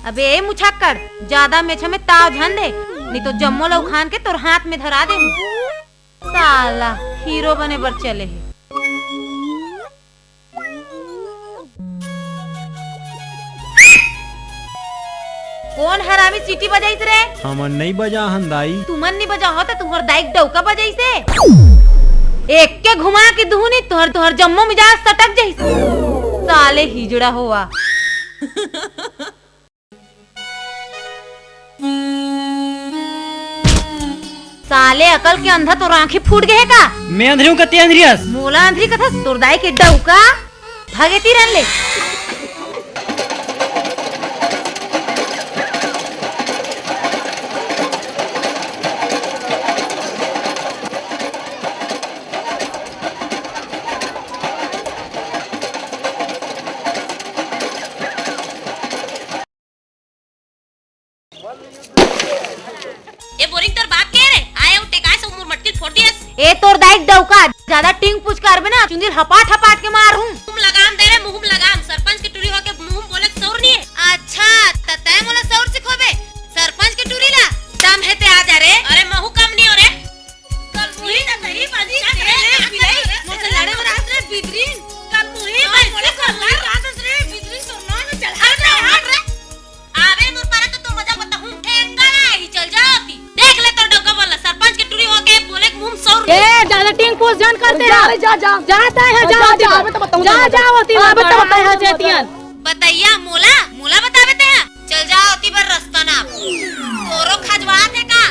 अबे ए मुछक्कर, ज्यादा मेछा में ताव ध्यान दे, नहीं तो जम्मो ला उखान के तोर हाथ में धरा दे। साला हीरो बने बर चले है। कौन हरामी सीटी बजाइस रे? हमन नहीं बजा हन दाई। तुमन नहीं बजा हो तो तुहर दाइक डौका बजाइसे। एक के घुमा के दुहनी तुहर जम्मो मिजाज सटक जाइस। साले हिजड़ा हुआ। साले अकल के अंधा तो आंखें फूट गए का? मैं अंधरी हूँ कते अंधरियास? मोला अंधरी कथा तुरदाई के डौका भगेती रन ले। ए बोरिंग तोर बाप के रे आया उठे काय से उमर मटकी फोड़ दियस। ए तोर दाइक डौका ज्यादा टिंग पूछ करबे ना चुंदिर हपाट हपाट के मारूं। मुंह लगाम दे रे मुंह लगाम सरपंच के टूरी होके मुंह बोले सौर नहीं है। अच्छा त तय मोला सौर सिखोबे सरपंच के टूरी ला दम है ते आ जा रे। अरे महू कम नहीं हो रे कल मुही त सही बाजी रे बिलाई मोसे लड़े रात रे बिदरीन कल मुही बोले कर रात रे बिदरीन तो ना चल हट रे आवे मोर पारा तो मजा बता हूं ठेंगा ही चल जाती देख ले तो डोका बोला सरपंच के टूरी होके बोले मुंह सौर ए ज्यादा टिंग पूछ जान करते जा जा जा जाता है जा जा होती बताता है जेतियन बताइया मोला मोला बतावे ते चल जाओ होती पर रास्ता ना तोरो खजवात है का?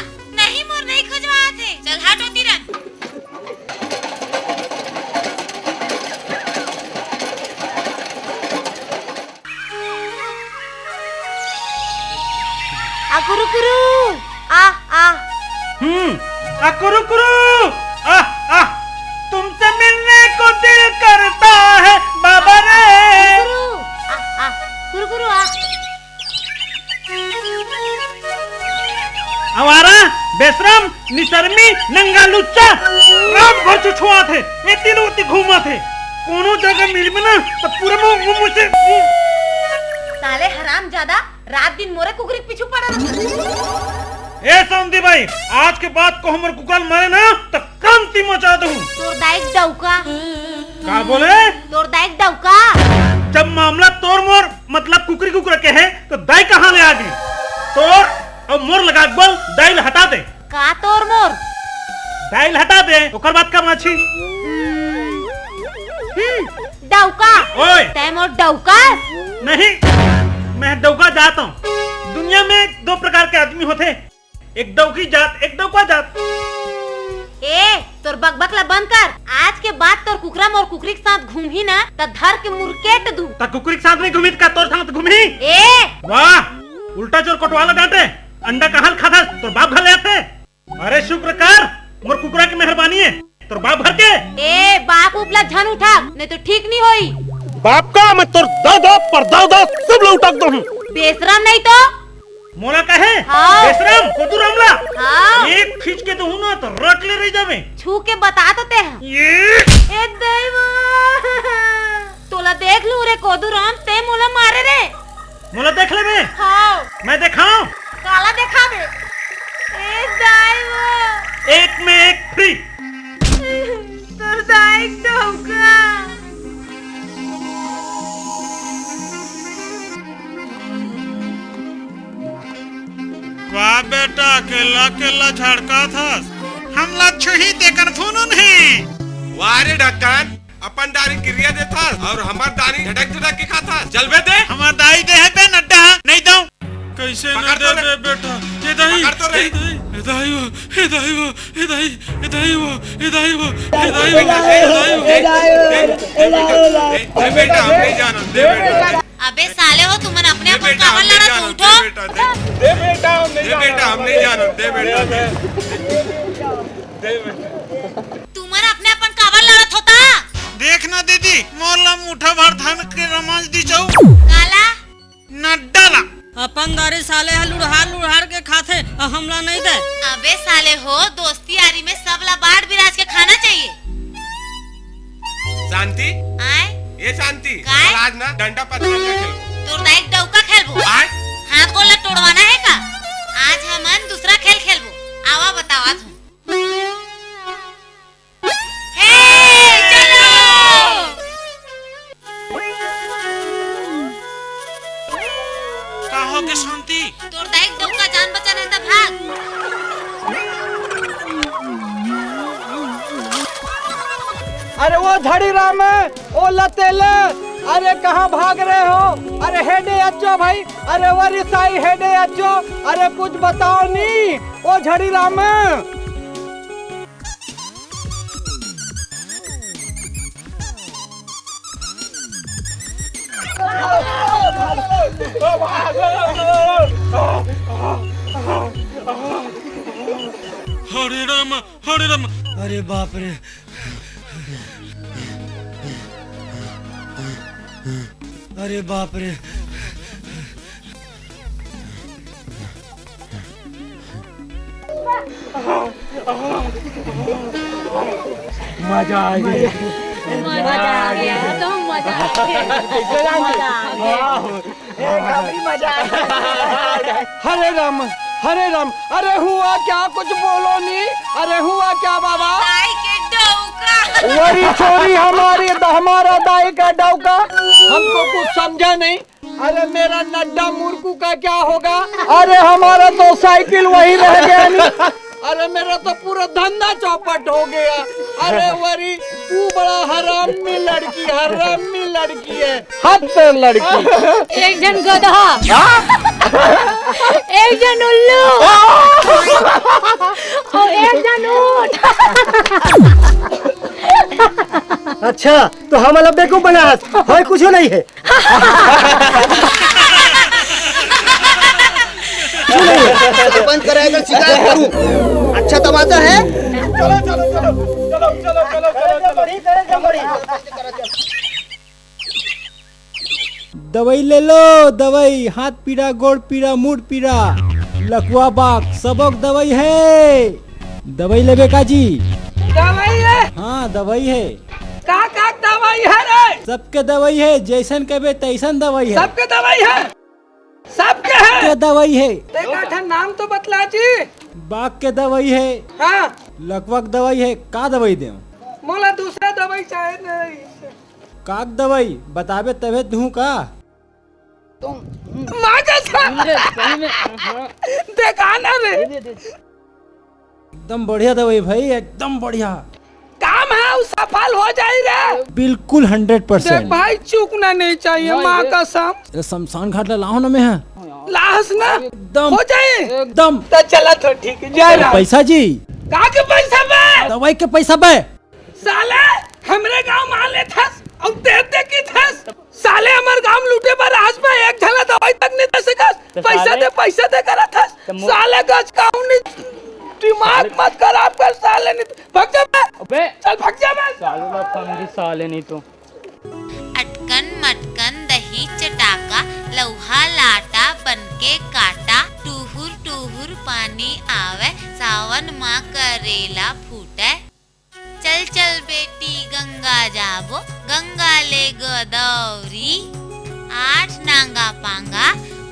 नहीं मोर नहीं खजवात है चल हट होती रन। आ कुरु कुरु आ कुरु कुरु तुमसे मिलने को दिल करता है बाबा रे। कुरु कुरु आ हमारा बेशरम निशर्मी नंगा लुच्चा रात भर छुछुआ थे ये तीनों घूमा थे कोनो जगह मिल में ना तो पूरा मुंह से साले हराम ज्यादा रात दिन मोरे कुकरी पीछू पड़ा रहा। ए सौंदी भाई आज के बाद को हमर कुकल मारे ना तो क्रांति मचा दूं। तोर दाइक डौका का बोले? तोर दाइक डौका जब मामला तोर मोर मतलब कुकरी कुकरा के है तो दाई कहाँ ले आ गई? तोर और मोर लगा बोल दाइल हटा दे। का तोर मोर दाइल हटा दे ओकर बात का माछी डौका ओए तै मोर डौका नहीं मैं डौका जाता हूँ। दुनिया में दो प्रकार के आदमी होते एक डौकी जात एक डौका जात। ए तोर बकबकला बंद कर। आज के बाद तोर कुकरा मोर कुकरी के साथ घूमी ना त धर के मुरकेट दू। ता कुकरी के साथ नहीं घूमी का तोर साथ घूमी? ए वाह उल्टा चोर कोटवाला डांटे अंडा कहाँ खाता तोर बाप घर ले आते। अरे शुक्र कर मोर कुकरा की मेहरबानी है तोर बाप भर के। ए बाप उपला झन उठा नहीं तो ठीक नहीं होई। बाप का मैं तोर दादा पर दादा सब लोग उठा दूं। बेशरम नहीं तो मोला कहे हाँ। बेशरम कोतु रामला हाँ। एक खींच के तो ना तो रट ले रही जावे छू के बता तो ते ये ए दैवा तोला देख लू रे कोदू राम ते मोला मारे रे। मोला देख ले बे हाँ मैं दिखाऊं काला देखा बे ए दैवा एक में एक फ्री। तोर दाइक डौका वाह बेटा केला केला झड़का था हमला छही देखन फुनुन है। वारे ढक्कन अपन दारी क्रिया देता और हमार दारी झटक झटक के खाता चल बे दे हमार दाई दे है बे नड्डा नहीं दऊं कैसे न दे बे बेटा ये दाई पकड़ तो रे। ये दाई वो ये दाई वो ये दाई ये दाई वो ये दाई वो ये दाई वो दे बेटा हम नहीं जाना दे बेटा अबे साले हो तुमन अपने आप कावल लड़ा तो उठो दे बेटा हम नहीं जाना दे बेटा तुमन अपने अपन कावल लड़त होता। देखना दीदी मोला मुठा भर धन के रमाज दी जाऊ काला नड्डा ला अपन दारी साले है लुढ़ार लुढ़ार के खाते हमला नहीं दे। अबे साले हो दोस्ती यारी में सब ला बाढ़ बिराज के खाना चाहिए। शांति आए ये शांति काय? आज ना डंडा पत्थर का खेल तोर दाइक डौका खेलबो आय हाथ गोला तोड़वाना है का? आज हमन दूसरा खेल खेलबो। आवा बतावा तू। हे चलो। का हो के शांति? तोर दाइक डौका जान बचा नहीं त भाग। अरे वो झड़ी राम है, ओ लतेले, अरे कहाँ भाग रहे हो? अरे हेडे अच्छो भाई, अरे वो रिसाई हेडे अच्छो, अरे कुछ बताओ नी, ओ झड़ी राम है। हरे राम, हरे राम। अरे बाप रे, अरे बाप रे, मजा आ गया, हरे राम, अरे हुआ क्या? कुछ बोलो नहीं, अरे हुआ क्या बाबा? दाई के डौका। वही छोरी हमारा दाई का डौका, हमको कुछ समझा नहीं। अरे मेरा नड्डा मुर्कू का क्या होगा? अरे हमारा तो साइकिल वही रह गया नहीं। अरे मेरा तो पूरा धंधा चौपट हो गया। अरे वरी तू बड़ा हरामी लड़की है, हद पे लड़की। एक जन गधा, एक जन उल्लू और एक जन ऊंट। अच्छा तो हम अलग बेकूफ बना है, कुछ नहीं है। सरपंच करेगा शिकायत करूं। अच्छा तमाचा है। चलो चलो चलो चलो चलो चलो दवाई ले लो, दवाई, हाथ पीड़ा, गोड़ पीड़ा, मुड़ पीड़ा, लकवा बाग, सबक दवाई है। दवाई लेबे का जी? दवाई है? हाँ दवाई है। का दवाई है रे? सबके दवाई है, जैसन कहबे तैसन दवाई है। सबके दवाई है, सबके है। सबके दवाई है। देखा नाम तो बतला जी। बाग के दवाई है, हाँ लकवक दवाई है। का दवाई दे? मोला दूसरा दवाई चाहिए नहीं। काक दवाई बताबे तबे दूं का? देखा ना रे, एकदम बढ़िया दवाई भाई, एकदम बढ़िया काम है, उस सफल हो जाए रे। बिल्कुल 100%। भाई चूकना नहीं चाहिए, माँ कसम। शमशान घाट लाहो ना में है, लाश ना एकदम हो जाए एकदम। तो चला तो ठीक है। पैसा जी? का के पैसा बे? दवाई के पैसा बे? साले हमरे गांव मान ले थस और दे की थस। साले हमार गांव लूटे पर आज में एक झला दवाई तक नहीं दे सकस। पैसा दे करा थस। साले गज काऊ नहीं, दिमाग मत खराब कर साले, नहीं भाग जा बे। चल भाग जा बे। साले ना फंगी साले नहीं तो। अटकन मटकन दही चटाका, लौहा लाटा बनके काटा, टूहुर टूहुर पानी आवे, सावन माँ करेला फूटे। चल चल बेटी गंगा जाबो, गंगा ले गोदौरी, 8 नांगा पांगा,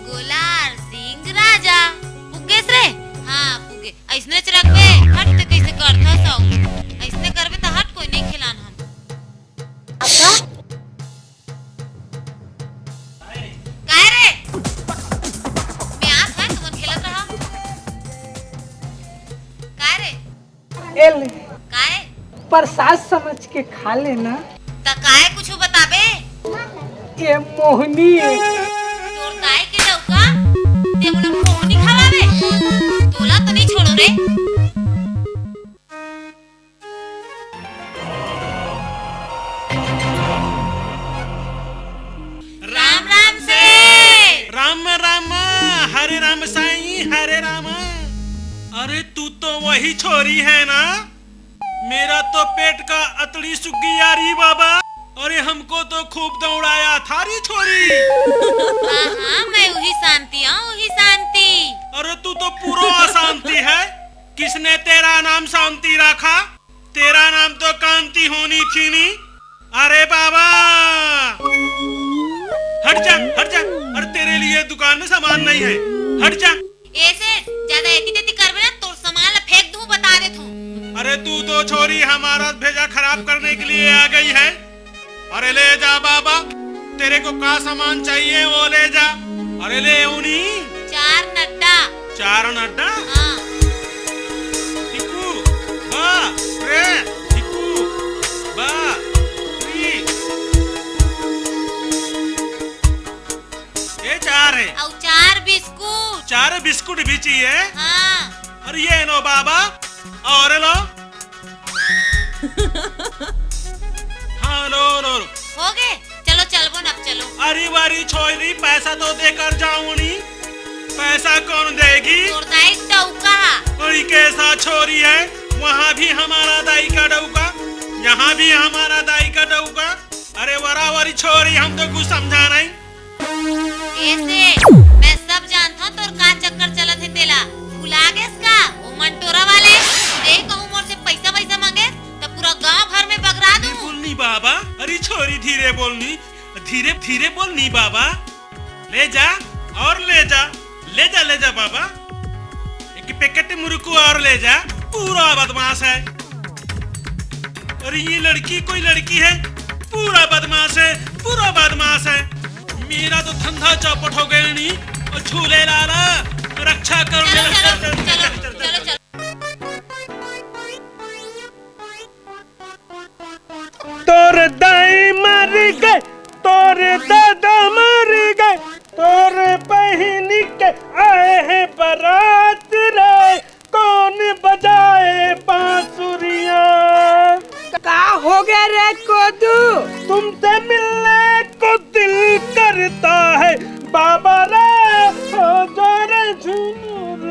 गोलार सिंह राजा। पुगेस रे? हाँ पुगे। ऐसने चरक बे, हट ते कैसे करथा सौ। ऐसने करबे त हट कोई नहीं खिलान हम। काय रे? प्यास है तुमन खेलत रहा? काय रे? एल काय? प्रसाद समझ के खा लेना। त काय कुछ बताबे? ये मोहनी तोर काय के डौका? ते मोला मोहनी खवावे? तोला तो नहीं छोड़ो रे। राम राम से। राम राम, हरे राम साईं, हरे राम। अरे तू तो वही छोरी है ना? मेरा तो पेट का अतड़ी सुग्गी यारी बाबा। अरे हमको तो खूब दौड़ाया था री छोरी। हाँ मैं वही शांति हूँ, वही शांति। अरे तू तो पूरा अशांति है। किसने तेरा नाम शांति रखा? तेरा नाम तो कांति होनी थी नी। अरे बाबा हट जा हट जा। अरे तेरे लिए दुकान में सामान नहीं है। बाबा, तेरे को का सामान चाहिए वो ले जा। अरे ले उनी 4 नड्डा। 4 नड्डा। हाँ। टिकू बा रे टिकू बा री। ये 4 है। और 4 बिस्कुट। 4 बिस्कुट भी चाहिए। हाँ। अरे ये लो बाबा, और लो। हाँ लो लो। हो गए, चलो चलबो न, अब चलो। अरे वारी छोरी, पैसा तो देकर जाऊनी। पैसा कौन देगी? तोर दाई डौका। बड़ी कैसा छोरी है, वहाँ भी हमारा दाई का डौका, यहाँ भी हमारा दाई का डौका। अरे वरावरी छोरी, हम तो कुछ समझा नहीं। ऐसे मैं सब जानता हूँ तोर का चक्कर चलत है तेला। भुला गेस का वो मंटोरा वाले देख कहूँ मोर से पैसा मांगे तो पूरा गांव भर में बगरा दूँ। बोलनी बाबा, अरे छोरी धीरे बोलनी, धीरे धीरे बोलनी बाबा। ले जा और ले जा, ले जा ले जा बाबा। एक पैकेट मुर्कू और ले जा, पूरा बदमाश है। अरे ये लड़की कोई लड़की है, पूरा बदमाश है, पूरा बदमाश है। मेरा तो धंधा चौपट हो गया नहीं, और झूले लाला रक्षा करो। चलो चलो चलो चलो चलो। तोर दाई मर गए, तोर दादा मर गए, तोर बहनी के आए हैं बारात रे, कौन बजाए बांसुरिया। का हो गया रे कोदू? तुमसे मिलने को दिल करता है बाबा रे, हो जा रे झूमर।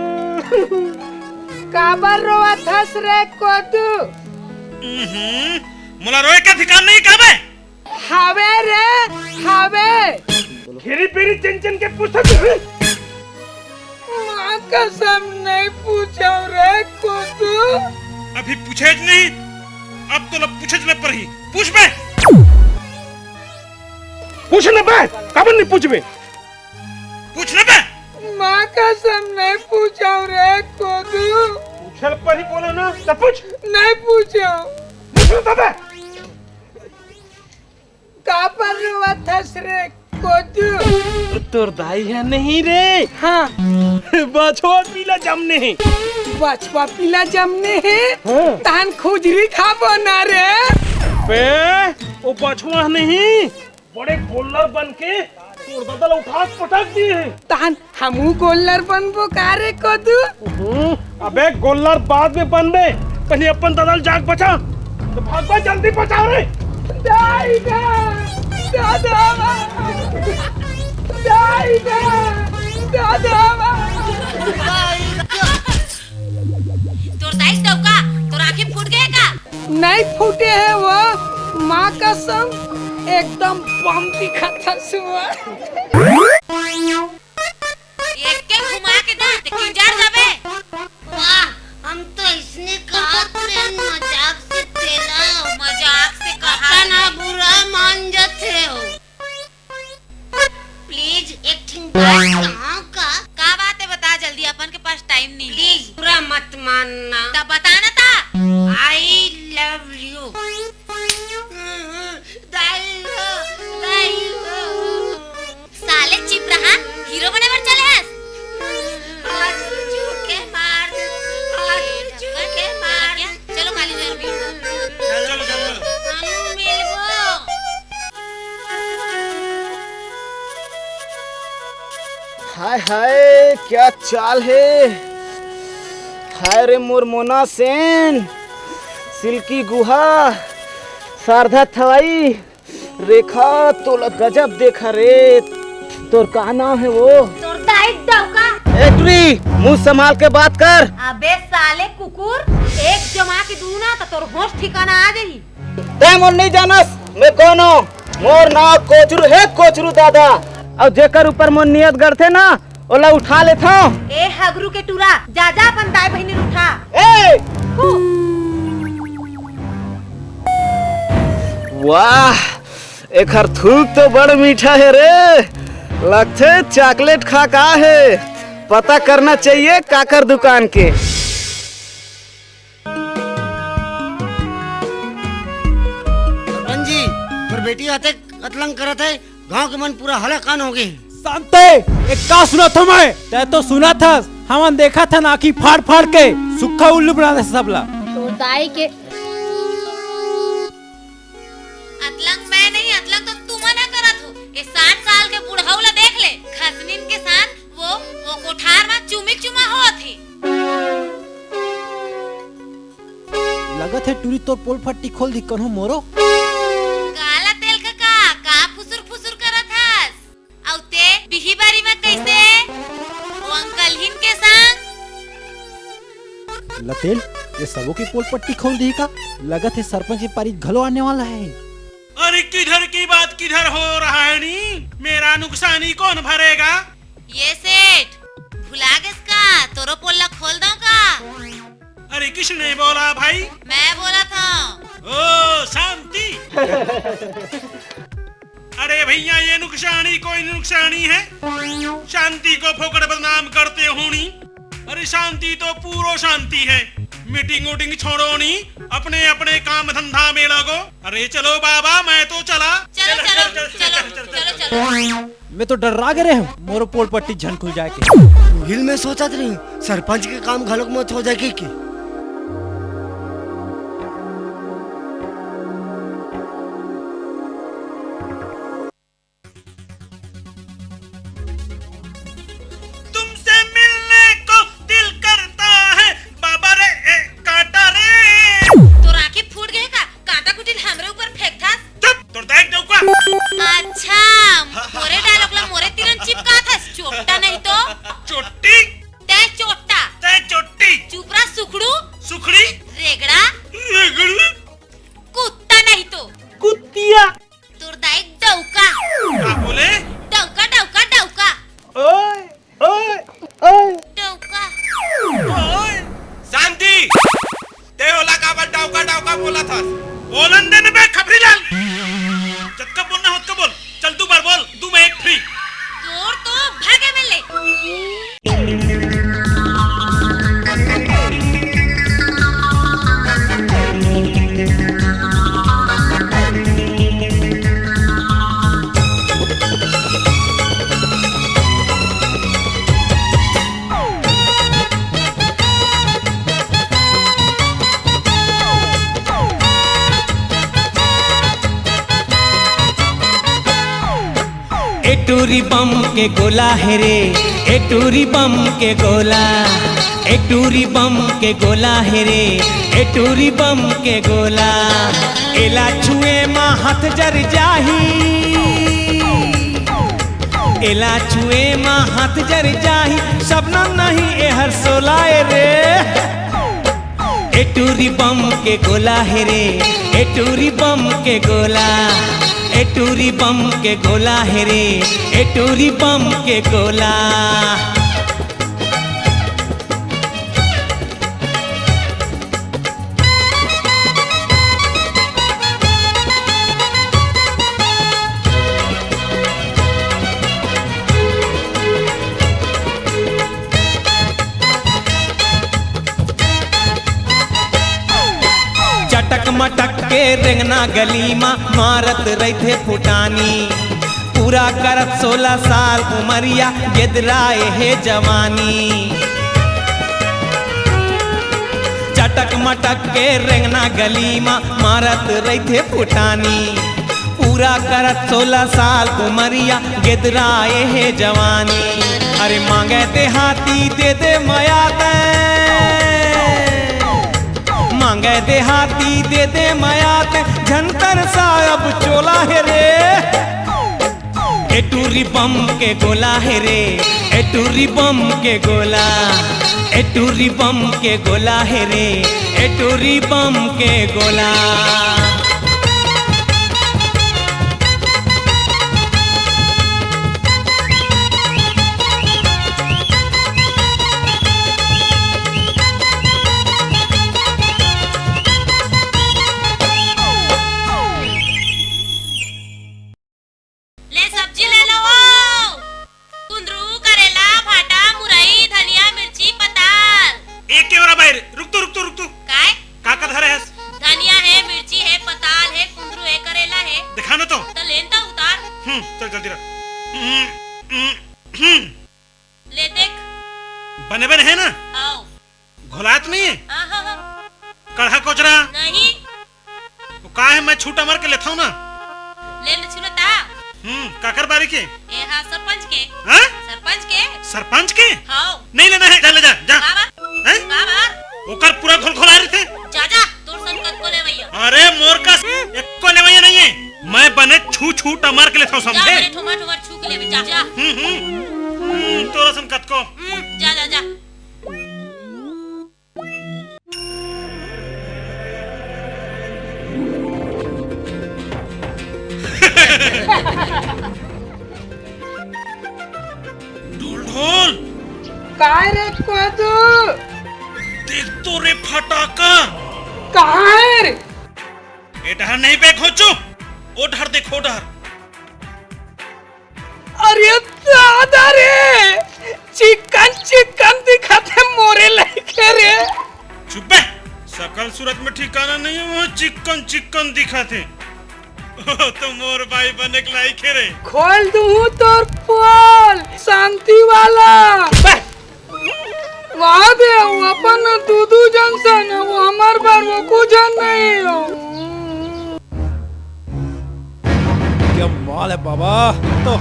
काबर रोआ थस रे कोदू? मुला रोए का ठिकाना नहीं काबे। हावे रे हावे। खीरी पीरी चिन के पूछत। माँ कसम नहीं पूछो रे कोदू। अभी पूछे नहीं, अब तो पूछे पर ही पूछ बे। पूछने बे, कब नहीं पूछबे? पूछने बे। माँ कसम नहीं पूछो रे कोदू। पूछल पर ही बोला ना, तो पूछ। नहीं पूछो। पूछो तबे। काबर रोआ थस रे कोदू? तोर दाई है नहीं रे। हाँ। बछवा पीला जमने हैं। बचवा पीला जमने हैं। हाँ। तान खुजरी खाबो ना रे। बे वो बछवा नहीं, बड़े गोल्लर बन के तोर बदल उठा पटक दिए हैं। तान हमू गोल्लर बनबो का रे कोदू? अबे गोल्लर बाद में बन बे, पहले अपन ददल जाग बचा। तो भागवा जल्दी बचाओ रे। दाई दा दादा दाई दा दादा। तोर दाई डौका, तोर आंखें फूट गए का? नहीं फूटे है वो, माँ कसम एकदम बम दिखता सुआ। एक के घुमा के दा ते किंजार जाबे। वाह, हम तो इसने कहा ट्रेन मजाक से तेला। मजाक से कहा ना, बुरा मान जाते हो। प्लीज एक्टिंग कहाँ का बात है बता जल्दी, अपन के पास टाइम नहीं। प्लीज बुरा मत मानना। तब बताना था। आई लव यू। साले चिप रहा, हीरो बने पर चले हैं। चलो खाली जर भी चलो चलो। हम मिलबो। हाय हाय क्या चाल है। हाय रे मोर मोना सेन, सिल्की गुहा, शारदा थवाई, रेखा तो गजब देखा रे। तोर का नाम है वो? तोर दाई डौका। एक्टरी, मुंह संभाल के बात कर। अबे साले कुकुर, एक जमा के दूना तो तोर होश ठिकाना आ जाही। तै मोर नहीं जानस मैं कौन हूँ? मोर नाम कोचरू है, कोचरू दादा। और जेकर ऊपर मोर नियत गढ़थे ना, ओला उठा लेता। ए हगरू के टूरा, जा जा अपन दाई बहिनी उठा। ए वाह, एकर थूक तो बड़ मीठा है रे। लगथे चॉकलेट खा का है। पता करना चाहिए काकर दुकान के। जी, पर बेटी आते कतलंग करत है, गांव के मन पूरा हलाकान हो गए। शांते, एक का सुना था मैं? तै तो सुना था, हमन देखा था ना आँखी फाड़ फाड़ के सुखा उल्लू बना दे सबला। तो दाई के अतलंग मैं नहीं, अतलंग तो तू मना करत हो। ये 60 साल के बुढ़ाऊला देख ले, खसनीन के साथ वो कोठार में चुमिक चुमा होत थी। लगत है टूरी तोर पोल फट्टी खोल दी कन्हो मोरो। काला तेल का फुसुर फुसुर करत हस। औ ते बिही बारी में कैसे वो अंकल हिन के संग लतेल, ये सबों की पोल पट्टी खोल दी का? लगत है सरपंच की पारी घलो आने वाला है। अरे किधर की बात किधर हो रहा है नी? मेरा नुकसानी कौन भरेगा? ये सेठ भुला गस का तोरो पोल्ला खोल दो का? अरे किसने बोला भाई? मैं बोला था। ओ शांति। अरे भैया ये नुकसानी कोई नुकसानी है? शांति को फोकड़ बदनाम करते होनी। अरे शांति तो पूरो शांति है। मीटिंग वोटिंग छोड़ो नी, अपने अपने काम धंधा में लगो। अरे चलो बाबा, मैं तो चला। चलो चलो चलो चलो चलो। मैं तो डर रहा गए हूँ मोरो पोल पट्टी झन खुल जाए के। हिल में सोचत नहीं, सरपंच के काम घलोक मत हो जाए की। तुमसे मिलने को दिल करता है बाबा रे, काटा रे। तो राखी फूट गए का? कांटा कुटिल हमरे ऊपर फेंक था। चुप, तो देख दो का। अच्छा, मोरे डायलॉग ला मोरे तिरन चिपका था। चोटा नहीं तो चोटी ते चोटा ते चोटी। चुप रहा सुखड़ू। सुखड़ी रेगड़ा रेगड़ी। कुत्ता नहीं तो कुत्तिया। तोर दाई डौका। क्या बोले? डौका डौका डौका ओए ओए ओए। डौका। शांति, ते ओला का बा डाउका डाउका बोला था। बोलन देने पे खबरी लाल। जब कब बोलना हो तो बोल। चल तू बार बोल, तू मैं एक फ्री। तोर तो भागे में ले। एटूरी बम के गोला है रे, एटूरी बम के गोला, एटूरी बम के गोला है रे, एटूरी बम के गोला। एला छुए मा हाथ जर जाही, एला छुए मा हाथ जर जाही, सबना नहीं एहर सोलाए रे। एटूरी बम के गोला है रे, एटूरी बम के गोला, एटूरी बम के गोला है रे, एटूरी बम के गोला। चटक मटक के रेंगना गली मा मारत रही फुटानी, पूरा करत 16 साल उमरिया गेदराए है जवानी। चटक मटक के रेंगना गली मा मारत रही फुटानी, पूरा करत 16 साल उमरिया गेदराए है जवानी। अरे मांगे ते हाथी दे दे माया ते, मांगे दे हाथी दे दे माया ते, झंतर साहब चोला है रे। एटूरी बम के गोला है रे, एटूरी बम के गोला, एटूरी बम के गोला है रे, एटूरी बम के गोला। ले सब्जी ले लो। कुंदरू, करेला, भाटा, मुरई, धनिया, मिर्ची, पताल। एक के बराबर। रुक तो काय? काका धरे हस। धनिया है, मिर्ची चल जल्दी रख। ले देख। बने बने है ना? आओ। घोलात नहीं है? हाँ। कढ़ा कोचरा नहीं। तो का है, मैं छूटा मार के लेता हूँ ना। ले ले छुलता। काकर बारी के? ए हाँ सरपंच के। हाँ? सरपंच के। सरपंच के? हाँ। नहीं लेना है, जा ले जा जा। बाबा। हैं? बाबा। ओकर पूरा घोल रहे थे। जा तोर संकट को ले भैया। अरे मोर का एक को ले भैया नहीं है, मैं बने छू टमार के लेता हूँ, समझे? जा मेरे ठोमा छू के ले जा। तोरा संकट को। जा। ढोल काय रे कोदू? देख तो रे फटाका। कहाँ है रे? ए डहर नहीं पे खोचो, ओ डहर देखो डहर। अरे दादा रे, चिकन दिखाते मोरे लड़के रे। चुप बे, सकल सूरत में ठिकाना नहीं है, वो चिकन दिखाते। तो मोर भाई बने के लायक है रे। खोल दूँ तोर पोल शांति वाला। वाह दे वो अपन दूधू जंक्शन, वो हमार बार वो को जन नहीं हो। क्या माल है बाबा। तो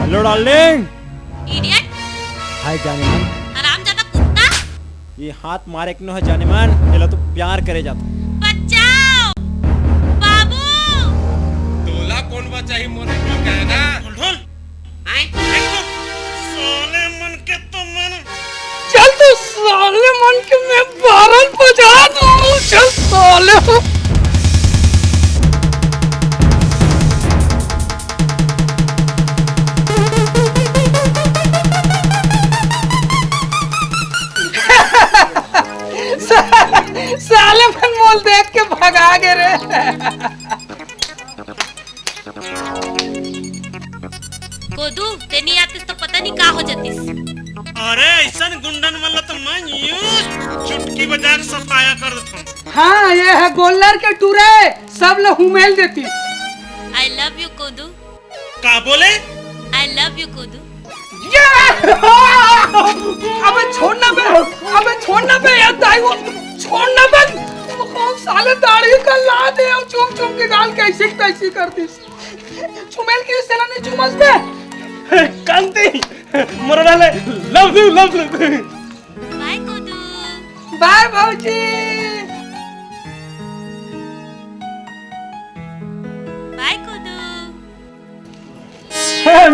हेलो डार्लिंग। इडियट। हाय जानेमान। हरामजादा कुत्ता। ये हाथ मारे क्यों है जानेमान? चलो तो प्यार करे जाता। बचाओ बाबू। तोला कौन बचाई मोरे को कहना? ढोल साले मन के तो मन। चल तू साले मन के मैं 12 बजा दूँ। चल साले। साले मन मोल देख के भगा गए रे। कोदू ते नहीं आतीस तो पता नहीं का हो जातीस। अरे ऐसा गुंडन वाला तो मैं यूं चुटकी बजा के सफाया कर देता हूँ। हाँ ये है गोल्लर के टूरे, सब लोग हुमेल देती। आई लव यू कोदू। का बोले? आई लव यू कोदू। अबे छोड़ना बे यार दाई वो छोड़ना बे। साले दाढ़ी का ला दे और चूम के गाल कैसे तैसे कर दी। चुमेल की सेना नहीं चुमस बे। कांति मोरा डाले love you. Bye Kodu. Bye भौजी। बाय कोदू।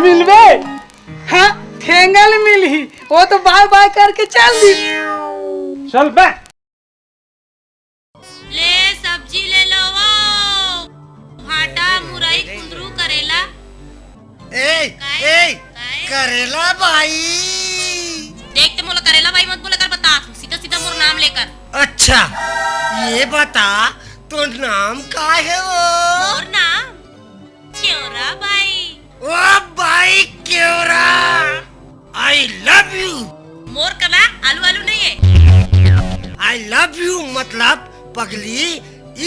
मिलबे? हाँ ठेंगल मिली, वो तो बाय करके चल दी। चल बे। ले सब्जी ले लो वो। भाटा मुरई कुंदरू करेला। ए करेला भाई। देखते मोला करेला भाई मत बोले कर, बता सीधा मोर नाम लेकर। अच्छा ये बता तो नाम का है वो? मोर नाम क्योरा भाई। ओ भाई क्योरा। I love you. मोर कला आलू नहीं है। आई लव यू मतलब पगली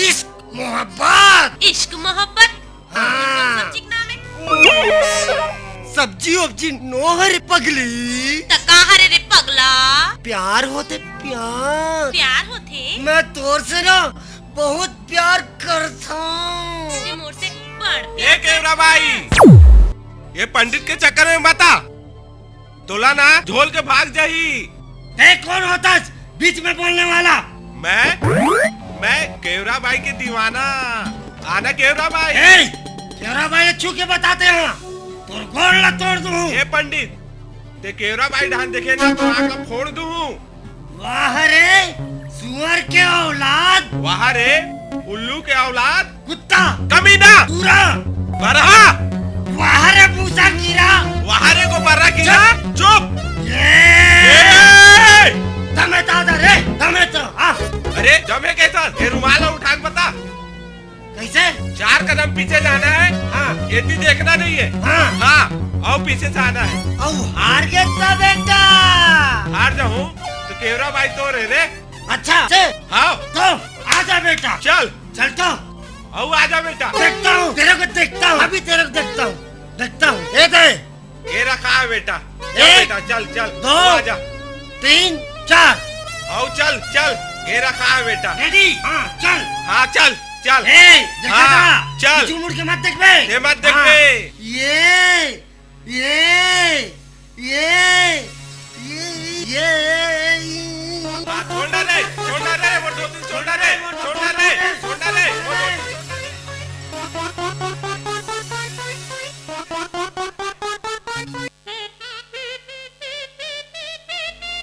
इश्क मोहब्बत। इश्क मोहब्बत। हाँ। सब्जी का नाम है। सब्जी वब्जी नो हरे पगली। तका हरे रे पगला। प्यार होते प्यार होते। मैं तोर से ना बहुत प्यार करता हूँ। ते मोर से बड़ ये केवरा भाई, ये पंडित के चक्कर में बता तोला ना झोल के भाग जाही। कौन होता बीच में बोलने वाला? मैं केवरा भाई के दीवाना। आना केवरा भाई। केवरा भाई छू के बताते हैं तोर गोड़ तोड़ दूं। ये पंडित ते केवरा भाई ढान देखे ना तो आंख फोड़ दूं। वाह रे सुअर के औलाद। वाह रे उल्लू के औलाद। कुत्ता कमीना पूरा बरहा। वाह रे भूसा कीड़ा। वाह रे को बर्रा कीड़ा। चुप। दमे दादा रे दमे तो। अरे जमे कैसा? ये रुमाल उठा के बता कैसे? 4 कदम पीछे जाना है। हाँ ये भी देखना नहीं है। हाँ और पीछे से आना है। और हार गया था बेटा। हार जाऊँ तो केवरा भाई तो रे। अच्छा हाँ तो आजा बेटा। चल चलता हूँ। आओ आजा बेटा। देखता हूँ, तेरे को देखता हूँ, अभी तेरे को देखता हूँ, देखता हूँ। ये दे। ये रखा है बेटा। चल एक, बेटा चल चल। दो, आजा। 3, 4। आओ चल चल। ये रखा है बेटा। रेडी? हाँ चल। हाँ चल चल। देखा हाँ, था? चल। पीछे मुड़ के मत देख बे। ये मत देख हाँ, बे। ये हाँ, छोड़ डाले वो 2-3 छोड़ डाले। वो 2-3।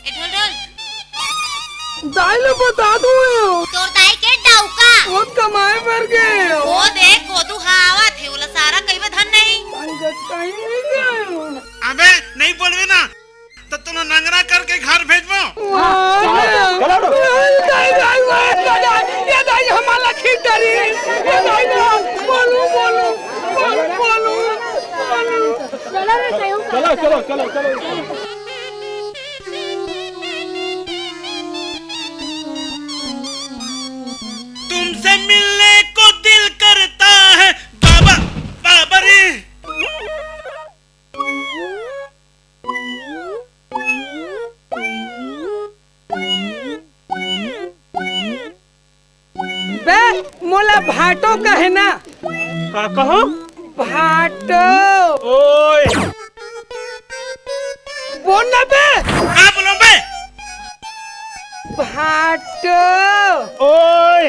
ए ढोल ढोल दाई ले बता दो तोर दाई के डाउका वो कमाए मर गए वो देख कोदू हावा थे ओला सारा कईबे धन नहीं अबे नहीं बोलवे ना तो तुम नंगरा करके घर भेजबो। ये दाई हमारा खींचरी ये दाई ना बोलू चलो तुमसे मिलने को दिल करता है बाबा रे। बे मोला भाटो कहे ना का कहो? भाटो ओए बोल ना बे का बोलो बे? भाटो ओए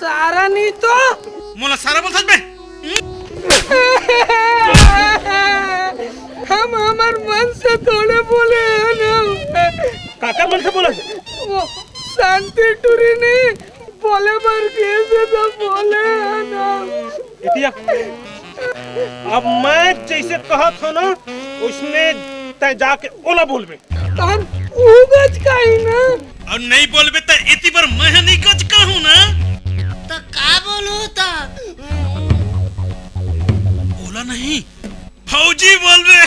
सारा नहीं तो मोला सारा बोल सकबे? हम हमार मन से थोड़े बोले हैं ना काका मन से बोला? वो शांति टूरी नहीं बोले मर कैसे तो बोले हैं ना इतिया अब मैं जैसे कहा था ना उसने तय जाके ओला बोलबे। तन उगज काई ना और नहीं बोलबे तो इति पर मैं नहीं गज कहूं ना तो का बोलू तो? ओला नहीं फौजी बोलबे।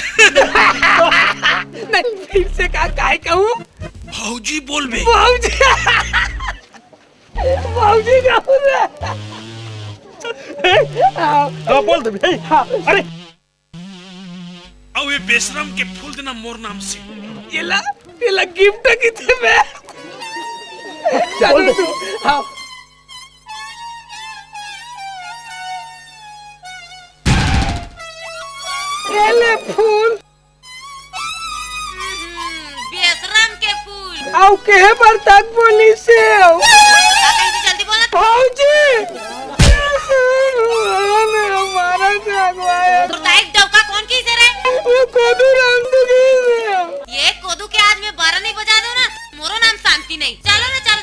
नहीं फिर से का काय कहूं फौजी बोलबे। बाबूजी बाबूजी कहूं रे हाँ बोल दे भाई। अरे अब ये बेशरम के फूल देना मोर नाम से। ये ला गिफ्ट किथे में चल तू हाँ ये ले फूल बेसरम के फूल आओ के पर तक बोली से जल्दी बोला फौजी हमारा जागवाया तोर दाई के डाउका कौन की से रे वो कोदू राम तो की ये कोदू के आज में 12 नहीं बजा दो ना मोरो नाम शांति नहीं। चलो ना चलो।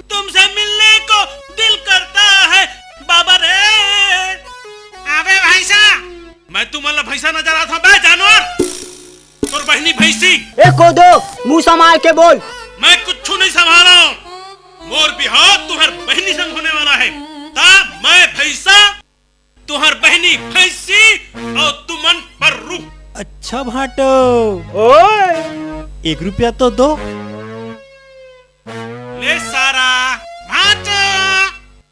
तुमसे मिलने को दिल करता है बाबा रे। अबे भैंसा मैं तुम्हारा भैंसा नजर आता बे जानवर। तोर बहनी भैंसी ए कोदो मुंह संभाल के बोल। मैं कुछ नहीं संभाला हूँ। मोर बिहार तुहर बहनी संग होने वाला है। ता मैं भैंसा तुहर बहनी भैंसी और तुमन पर रू। अच्छा भाटो ओए 1 रुपया तो दो। ले सारा भाट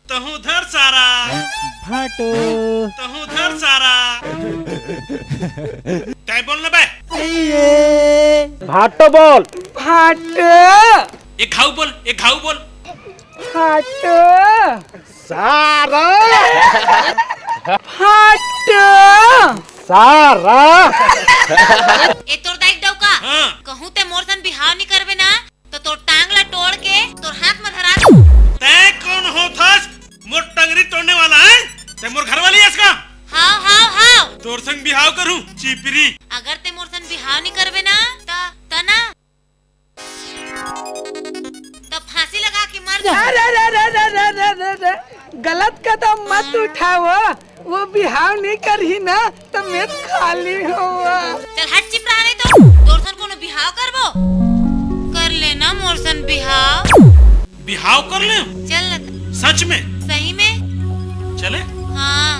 तहु धर सारा भाटो तहु धर सारा। तय बोल ना बे। भाटो बोल भाटो एक घाव बोल भाटो सारा भाटो सारा ए तोर दाई के डाउका हाँ। कहूं ते मोर सन बिहाव नहीं करबे ना तो तोर टांग ला तोड़ के तोर हाथ में धरा दूं। तय कौन होथस मोर टंगरी तोड़ने वाला है? तय मोर घर वाली है इसका? हां तोर संग बिहाव करूं चिपरी। अगर ते मोर सन बिहाव नहीं करबे ना तना तब फांसी लगा के मर जा। अरे गलत कदम मत उठाओ वो बिहाव नहीं करही ना तो मैं खाली हुआ। चल हट चिपरा नहीं तो तोर सन कोनो बिहाव करबो कर लेना मोर सन बिहाव। बिहाव कर ले चल न सच में सही में चले। हाँ।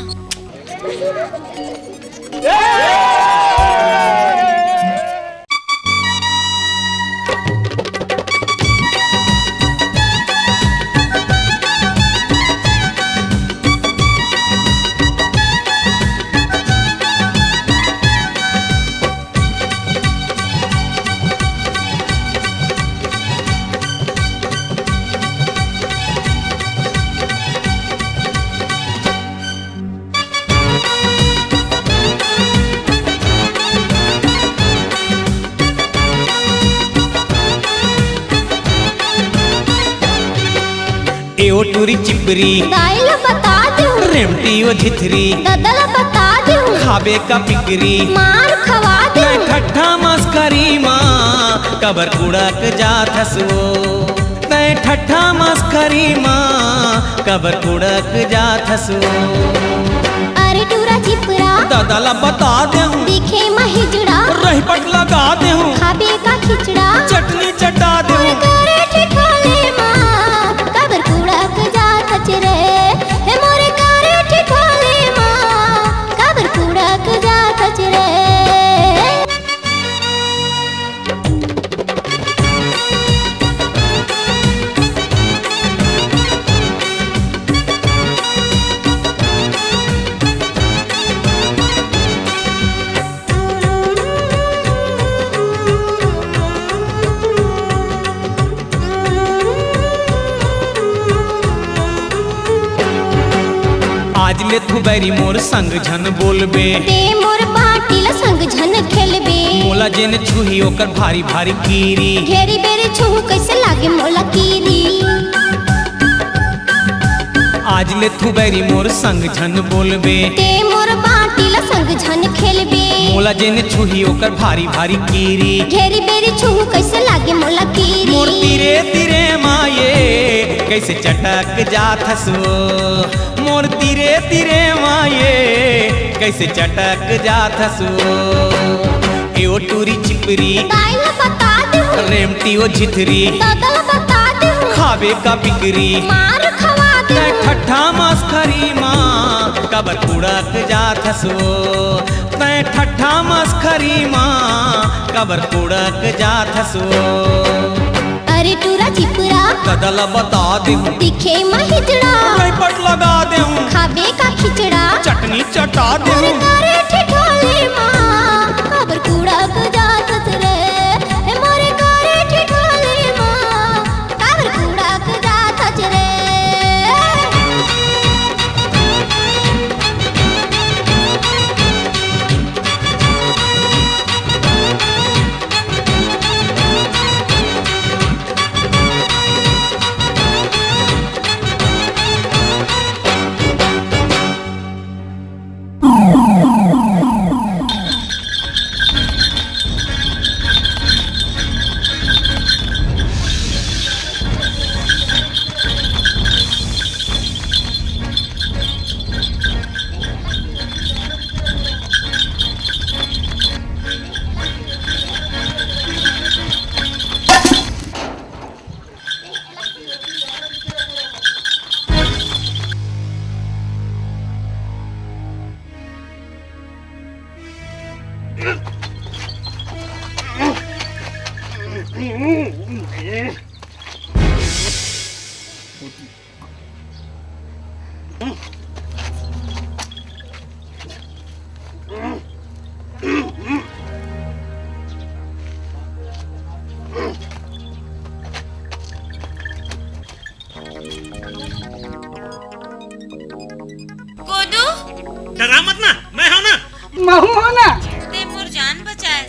एओ टूरी चिपरी दाइल बता दूं, रेमटी ओ झिथरी ददल बता दूं, खाबे का पिकरी मार खवा दूं, मैं ठट्ठा मस्करी माँ कबर कुड़क जात हसो मैं ठट्ठा मस्करी माँ कबर कुड़क जात हसो अरे टूरा चिपरा दादाला बता दे हूँ दिखे महिजड़ा रही पट लगा दे हूँ खाबे का खिचड़ा चटनी चटा दे हूँ करे ठिठोले माँ कबर कुड़क जात हचरे हे मोरे करे ठिठोले माँ कबर कुड़क जात हचरे आज ले तू बैरी मोर संग झन बोलबे दे मोर बाटिल संग झन खेलबे मोला जेन छुही ओकर भारी भारी कीरी घेरी बेरी छू कैसे लागे मोला कीरी आज ले तू बैरी मोर संग झन बोलबे दे मोर बाटिल संग झन खेलबे मोला जेन छुही ओकर भारी भारी कीरी घेरी बेरी छू कैसे लागे मोला कीरी मोर तीरे तीरे माये कैसे चटक जात हसो मोर तीरे तीरे माये कैसे चटक जात हसो एओ टूरी चिपरी दाइल बता दूं, रेमटी ओ झिथरी ददल बता दूं, खाबे का पिकरी मार खवा दूं, मैं ठट्ठा मस्करी माँ कबर कुड़क जात हसो मैं ठट्ठा मस्करी माँ कबर कुड़क जात हसो अरे टूरा चिपरा कदला बता दे हूँ दिखे महिजड़ा पट लगा दे हूँ खाबे का खिचड़ा चटनी चटा दे मोरे हूँ करे ठिठोले माँ कबर कुड़क जात हचरे हे मोरे करे ठिठोले माँ कबर कुड़क जात हचरे कोदू डरा मत ना, मैं हूं ना। महू हो ना ते मोर जान बचाए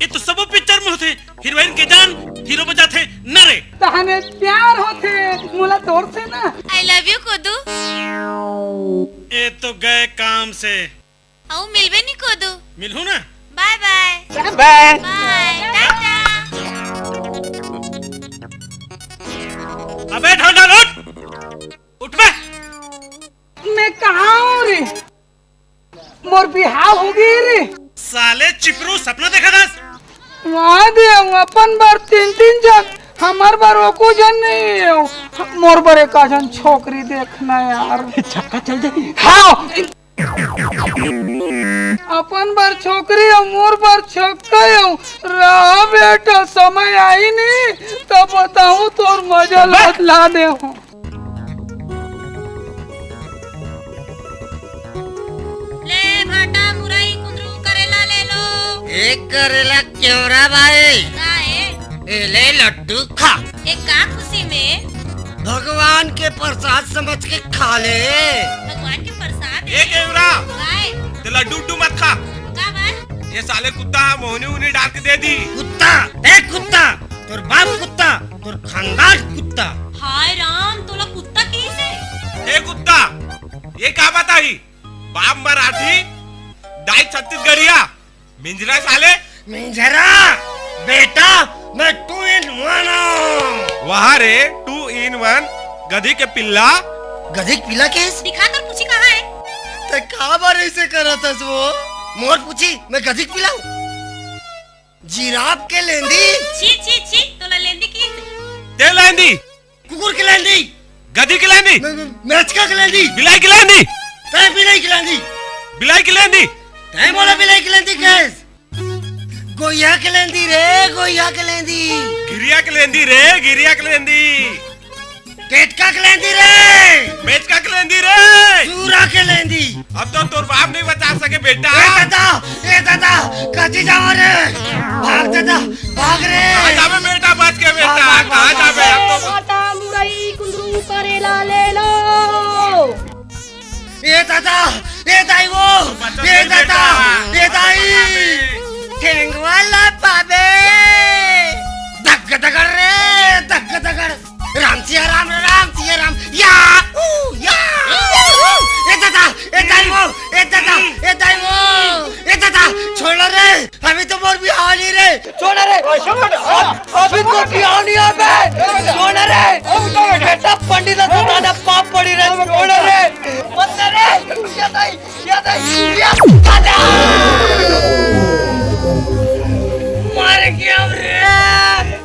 ये तो सब पिक्चर में होते हीरोइन के जान हीरो बजाते नरे। तहने प्यार होते मुला तोड़ से ना। आई लव यू कोदू। ये तो गए काम से। आओ मिलबे नहीं कोदू। मिलूं ना। Bye bye bye bye tata. अबे ढोंडा उठ बे। मैं कहाँ हूँ रे? मोर बिहाव हो गई रे। साले चिपरू सपना देखा था। वहाँ दे अपन बार तीन जन हमार बार को जन नहीं है। मोर बरे काजन छोकरी देखना यार। छक्का चल जाए। खाओ अपन बार छोकरी हो मोर बार छक्का हो। रहा बेटा समय आई नहीं तब बताऊं तोर मजा ला दे हो। ले भाटा मुरई कुंदरू करेला ले लो। एक करेला क्यों रा भाई? का है? ले लड्डू खा। एक का खुशी में? भगवान के प्रसाद समझ के खा ले। भगवान के प्रसाद एक एवरा गाय ते लड्डू उड्डू मत खा। का बात? ये साले कुत्ता मोहनी उन्हें डाल के दे दी। कुत्ता ए कुत्ता तोर बाप कुत्ता तोर खानदान कुत्ता। हाय राम तोला कुत्ता कैसे? ए कुत्ता ये क्या बताई? बाप मराठी दाई छत्तीसगढ़िया मिंजरा साले। मिंजरा बेटा मैं 2 in 1 हूँ। वहाँ रे 2 in 1 गधी के पिल्ला। गधी के पिल्ला केस? दिखा कर पूछी कहाँ है? ते का बार ऐसे करा था वो? मोर पूछी मैं गधी के पिल्ला हूँ। जिराफ के लेंदी। छी छी छी तोला लेंदी की? ते लेंदी। कुकुर के लेंदी। गधी की लेंदी। मेचका के लेंदी। बिलाई की लेंदी। ते बिलाई की लेंदी। बिलाई की लेंदी। ते बोला बिलाई की लेंदी केस? गोया के लेंदी रे गोया के लेंदी। गिरिया के लेंदी रे गिरिया के लेंदी। केटका के लेंदी रे। मेचका के लेंदी रे। चूरा के लेंदी। अब तो तोर बाप नहीं बचा सके बेटा। ए दादा कची जाओ रे। भाग दादा भाग रे। कहाँ जावे बेटा बच के बेटा कहाँ जावे? अब तो भाटा मुरई कुंदरू करेला ले लो। ए दादा ए दाई वो ए दादा ए दाई ठेंगवाला पाबे। धक्का धक्का रे धक्का धक्का। राम सिया राम या ए दाई वो ए दादा छोड़ रे अभी तो मोर भी हाली रे। छोड़ रे अभी तो क्या नहीं है बे। छोड़ रे बेटा पंडित दादा पाप पड़ी रे। छोड़ रे मत रे या दादा मर गया रे।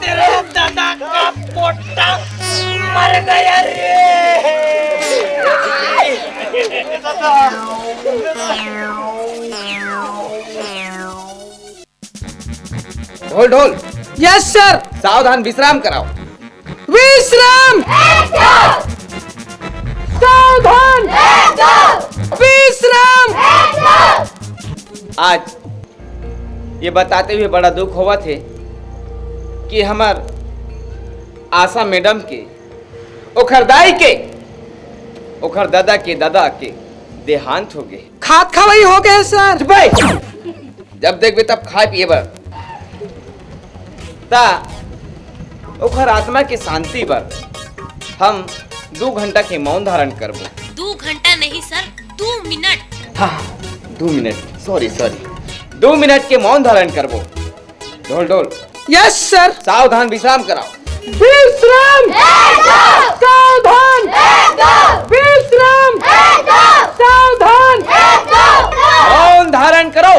तेरे दादा का पोटा मर गया रे। ढोल ढोल। Yes sir. सावधान विश्राम कराओ। विश्राम। सावधान विश्राम। आज ये बताते हुए बड़ा दुख हुआ थे कि हमार आशा मैडम के ओखर दादा के देहांत हो गए। खाद खवाई हो गए सर। जब देखबे तब खाए पिए बर ता ओखर आत्मा के शांति बर हम 2 घंटा के मौन धारण करबो। 2 घंटा नहीं सर 2 मिनट। हाँ 2 मिनट सॉरी 2 मिनट के मौन धारण करबो। ढोल ढोल। Yes sir. सावधान विश्राम कराओ। विश्राम। सावधान विश्राम। सावधान मौन धारण करो।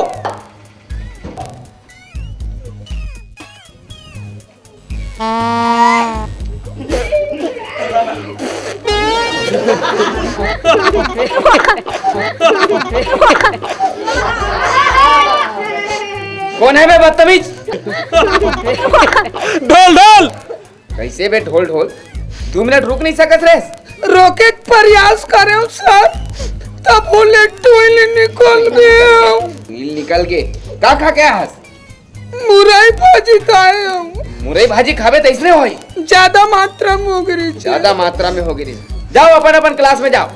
कौन है बे बदतमीज? ढोल ढोल। कैसे बे ढोल ढोल? 2 मिनट रुक नहीं सकत रे? रोके के प्रयास करे सर तब बोले टोइल निकल गया। नील निकल के का खा के हस? मुरई भाजी खाए हम। मुरई भाजी खावे तो इसने होई। ज्यादा मात्रा में हो गई। ज्यादा मात्रा में हो गई। जाओ अपन अपन क्लास में जाओ।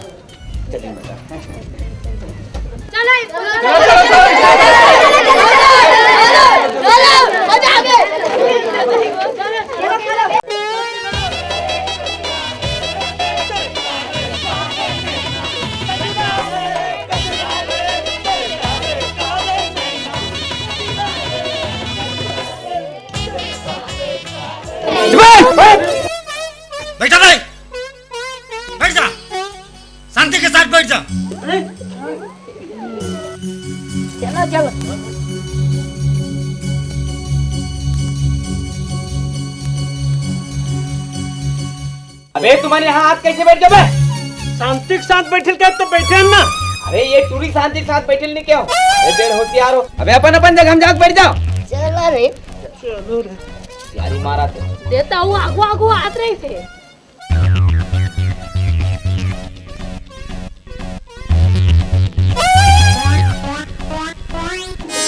बैठा भाई बैठ जा शांति के साथ बैठ जा। चलो अबे तुम्हारे यहाँ हाथ कैसे बैठ गए? शांति के साथ बैठल के तो बैठे ना। अरे ये टूरी शांति के साथ बैठल नहीं क्या हो? अरे देर होशियार हो। अबे अपन अपन जगह हम जाके बैठ जाओ। चलो रे चलो रे। यारी मारा थे। देता हूँ आगू आगू हाथ रहे थे।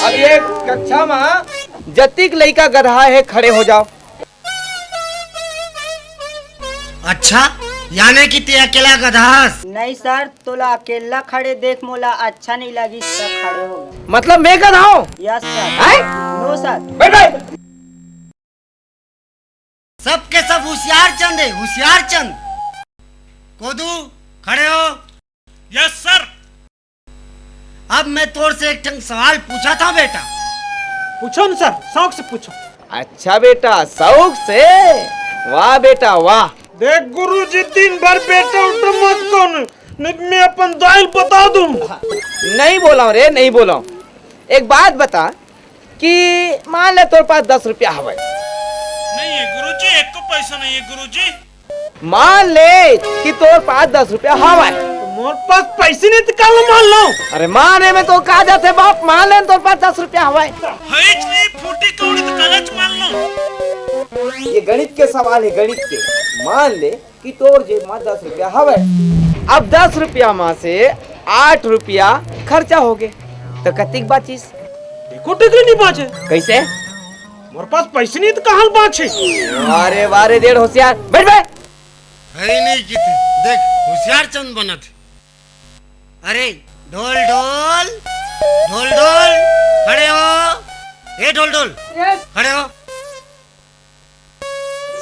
अब ये कक्षा में जतिक लड़का गधा है, खड़े हो जाओ। अच्छा यानी कि ते अकेला गधास? नहीं सर, तोला अकेला खड़े देख मोला अच्छा नहीं लगी, सब खड़े हो गए। मतलब मैं गधा हूँ? Yes sir. हैं? No sir. बैठ बैठ। सबके सब होशियार चंद है, होशियार चंद। कोदू खड़े हो। Yes sir. अब मैं तोर से एक ठंग सवाल पूछा था बेटा। पूछो ना सर, शौक से पूछो। अच्छा बेटा, शौक से? वाह बेटा वाह। देख गुरुजी, दिन भर बेटा उठो मत कौन, नहीं मैं अपन दाइल बता दूं। नहीं बोला रे, नहीं बोला। एक बात बता कि मान ले तोर पास 10 रुपया हवे। नहीं है गुरुजी, एक को पैसा नहीं है गुरुजी। मान ले कि तोर पास 10 रुपया हवे। मोर पास पैसे नहीं निकालो, मान लो। अरे माने में तो कहा जाते बाप, मान ले तोर पास 10 रुपया हवे। हैच नहीं फूटी कौड़ी तो कागज मान लो। ये गणित के सवाल है, गणित के। मान ले कि तोर जेब में 10 रुपया हवे। अब 10 रुपया में से 8 रुपया खर्चा हो गए तो कतिक बाचिस? देखो टिकरी नहीं बाचे। कैसे? मोर पास पैसे नहीं तो कहाँ बाचे? अरे वारे देर होशियार। बैठ बैठ। है नहीं किते, देख होशियार चंद बना थे। अरे ढोल ढोल ढोल ढोल खड़े हो। ए ढोल ढोल खड़े हो।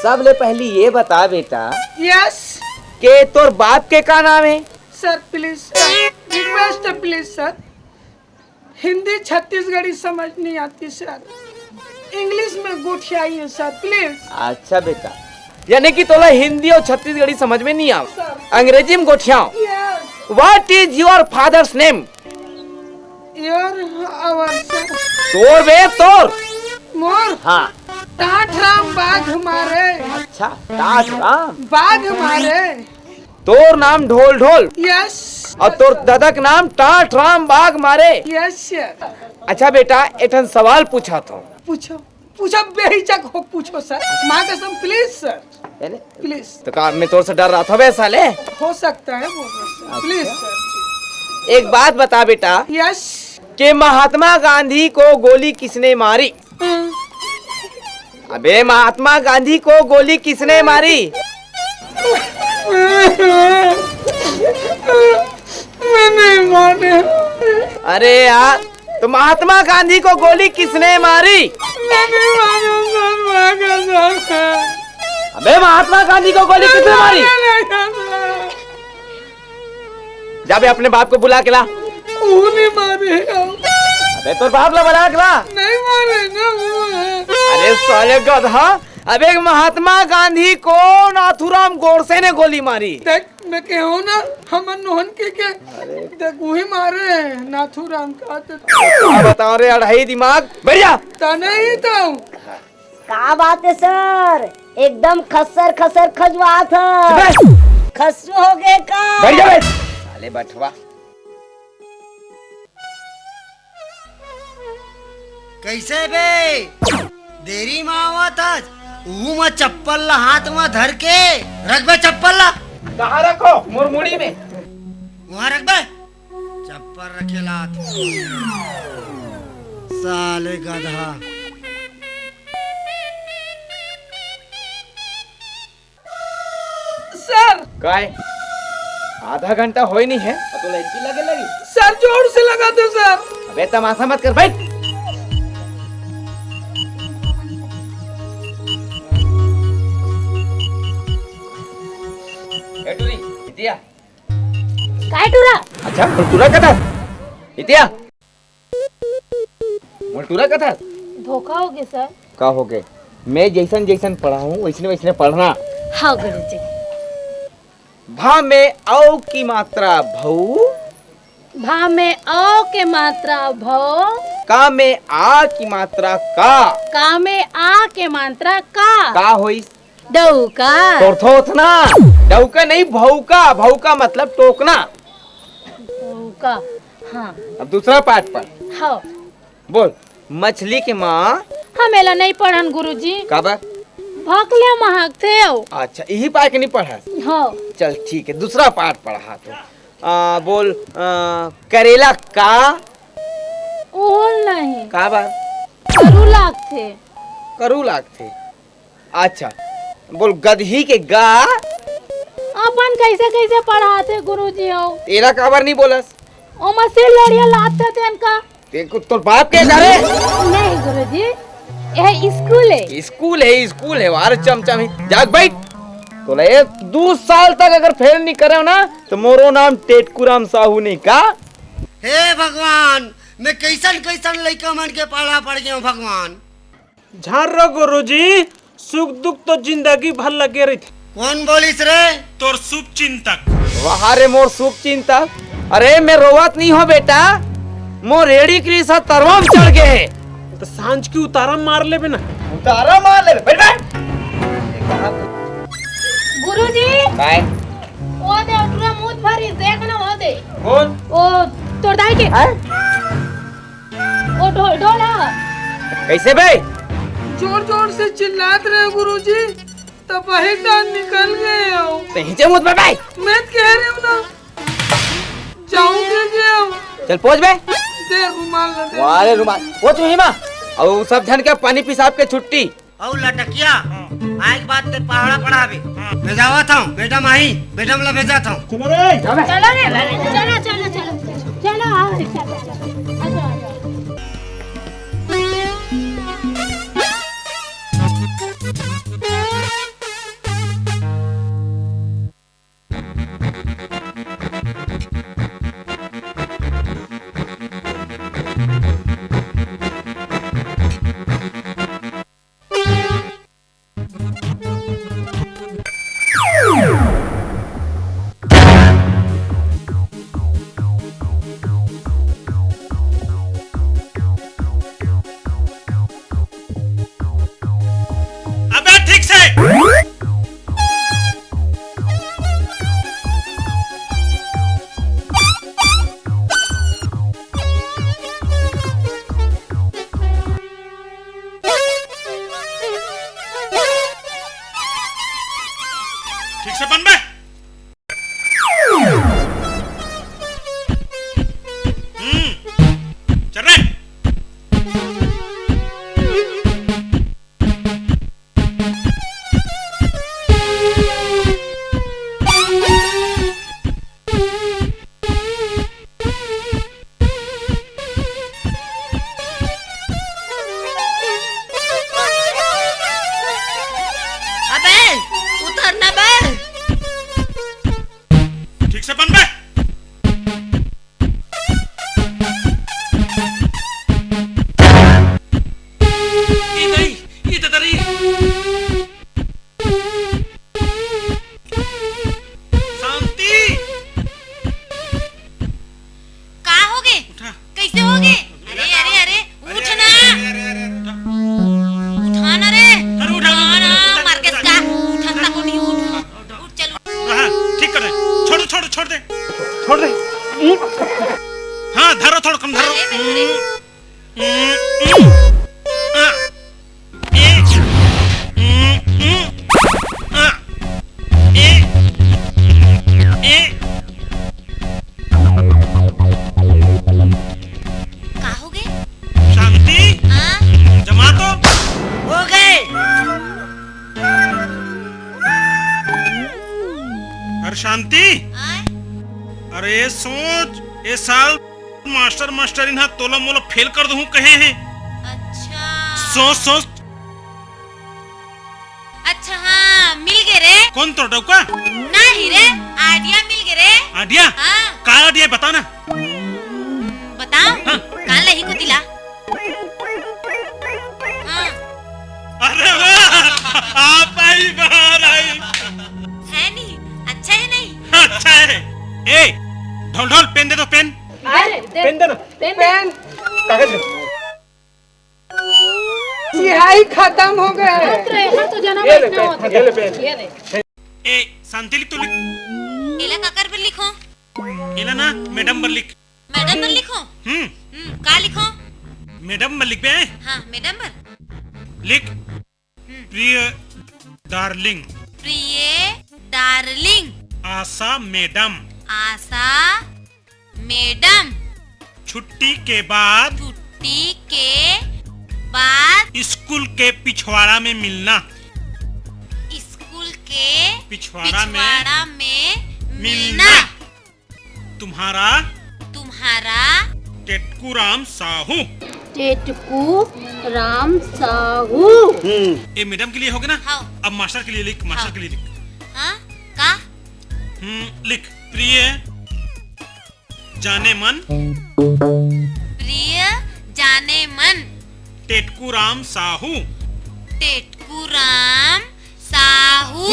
सबले पहली ये बता बेटा, यस के तोर बाप के का नाम है? सर प्लीज सर, रिक्वेस्ट है प्लीज सर। हिंदी छत्तीसगढ़ी समझ नहीं आती सर, इंग्लिश में गुठियाई है सर प्लीज। अच्छा बेटा, यानी कि तोला हिंदी और छत्तीसगढ़ी समझ में नहीं आव, अंग्रेजी में गोठियाओ। What is your father's name? Your hour sir. तोर बे तोर? मोर? हाँ। टाट राम बाघ मारे। अच्छा, टाट राम बाघ मारे। तोर नाम ढोल ढोल? यस। और तोर दादा का नाम टाट राम बाघ मारे? Yes sir. अच्छा बेटा, एक सवाल पूछा था। पूछो पूछो, बेहिचक हो पूछो सर, माँ कसम प्लीज सर, प्लीज। तो का मैं तोर से डर रहा था वैसा ले? हो सकता है वो सर, प्लीज सर। एक बात बता बेटा। यस। कि महात्मा गांधी को गोली किसने मारी? अबे महात्मा गांधी को गोली किसने मारी? मैं नहीं माने। अरे यार, तो महात्मा गांधी को गोली किसने मारी? मैं नहीं मानूंगा। अबे महात्मा गांधी को गोली किसने मारी? जा बे अपने बाप को बुला के ला। वो नहीं मारेगा। अबे तो बाप ला बुला के ला। नहीं मारेगा। अरे साले गधा, अबे महात्मा गांधी को नाथूराम गोडसे ने गोली मारी। देख मैं कहूँ ना, हम नोहन के देख वही मारे नाथूराम का। क्या बता रहे अढ़ाई दिमाग, बढ़िया तो नहीं तो का बात है सर, एकदम खसर खसर खजवा था। खसू हो गए का? बढ़िया साले बटवा। कैसे बे देरी में आवत आज? ऊ में चप्पल ला हाथ में धर के रख बे। चप्पल ला कहाँ रखो? मुरमुड़ी में। वहाँ रख बे। चप्पल रखेला साले गधा। सर काय आधा घंटा हो ही नहीं है तो लड़की लगे लगी। सर जोर से लगा दो सर। अबे तमाशा मत कर, बैठ। टूरी इतिया काय टूरा? अच्छा मुलटूरा कथा इतिया, मुलटूरा कथा। धोखा हो गया सर। का हो गए? मैं जैसन जैसन पढ़ा हूँ वैसने वैसने पढ़ना। हाँ गुरुजी। भा में औ की मात्रा भऊ, भा में औ के मात्रा भौ, का में आ की मात्रा का, का में आ के मात्रा का होई? डौका थोथना डौका नहीं भौका, भौका मतलब टोकना। डौका हाँ। अब दूसरा पाठ पढ़। हाँ बोल मछली की माँ। हमेला नहीं पढ़न गुरुजी। का बा? भोकले महक थे। अच्छा यही पाठ के नहीं पढ़ा। हाँ चल ठीक है दूसरा पाठ पढ़ा तो बोल करेला का। ओल नहीं का बा? करू लागथे। करू लागथे। अच्छा बोल गदही के गा। अपन कैसे कैसे पढ़ाते गुरुजी हो। तेरा काबर नहीं बोलस? ओमा से लड़िया लाते थे इनका। तेरे तो बाप के जा रे। नहीं गुरुजी यह स्कूल है। स्कूल है वार चमचम ही जाग बैठ। तो ले 2 साल तक अगर फेल नहीं करे ना तो मोरो नाम टेटकुराम साहू नहीं का। हे भगवान मैं कैसन कैसन लड़का मन के पाला पड़ गया भगवान। झार गुरुजी सुख दुख तो जिंदगी भर लगे रही। कौन बोलिस रे? तोर शुभ चिंतक। वहाँ रे मोर शुभ चिंतक। अरे मैं रोवत नहीं हो बेटा, मोर रेडी की सा तरवम चढ़ गए। तो सांझ की उतारा मार ले बिना। उतारा मार ले बैठ बैठ। गुरुजी काय ओ दे उतरा मुंह भरी देखना हो दे। कौन? ओ तोड़ दाई के ओ ढोला कैसे बे? जोर जोर से चिल्लाते रहे गुरुजी तब वही दांत निकल गए हो। पीछे मुझ में भाई मैं कह रही हूँ ना जाऊंगे गया। चल पहुंच बे। दे रुमाल ना दे। वारे रुमाल वो तू ही माँ और सब जन के पानी पिसाब के छुट्टी। और लटकिया आज बात ते पहाड़ा पढ़ावे मैं जावा था बेटा माही बेटा मला भेजा था। चलो रे चलो रे चलो आओ अच्छा अबे ठीक से। ठीक से बन बे। चल रे। अबे उतरना बे। ठीक से बन बे। ये दरी शांति। का हो गए? कैसे हो गए? अरे अरे अरे उठना उठाना रे। उठाना मार्केट का उठाता को नहीं उठ चलो। हाँ ठीक कर दे। छोड़ दे। हाँ धरो थोड़ा कम धरो। का हो गए? शांति जमा तो हो गए। अरे शांति अरे सोच ये साल मास्टर इन्हा तोला मोला फेल कर दूं कहे हैं। सोच अच्छा हाँ मिल गए रे। कौन तो डौका? नहीं रे आइडिया मिल गए रे। आइडिया? हाँ का आइडिया बता ना। बताओ काल ही को दिला। हाँ अरे वाह आप आई बाहर आई। है नहीं अच्छा है नहीं। अच्छा है। ए ढोल पेन दे दो पेन। पेन दे ना। पेन कागज सिहाई खत्म हो गया है। ए शांति लिख, तू लिख। एला काकर पर लिखो? एला ना मैडम पर लिख। मैडम पर लिखो? का लिखो? मैडम पर लिख बे। हाँ मैडम पर लिख। प्रिय डार्लिंग। प्रिय डार्लिंग। आशा मैडम। आशा मैडम। छुट्टी के बाद। छुट्टी के बाद स्कूल के पिछवाड़ा में मिलना। स्कूल के पिछवाड़ा में मिलना। तुम्हारा टेटकू राम साहू। टेटकू राम साहू। ये मैडम के लिए हो गया ना? हाँ। अब मास्टर के लिए लिख। मास्टर के लिए लिख। हाँ का? लिख। प्रिय जाने मन। प्रिय जाने मन। टेटकू राम साहू। टेटकू राम साहू।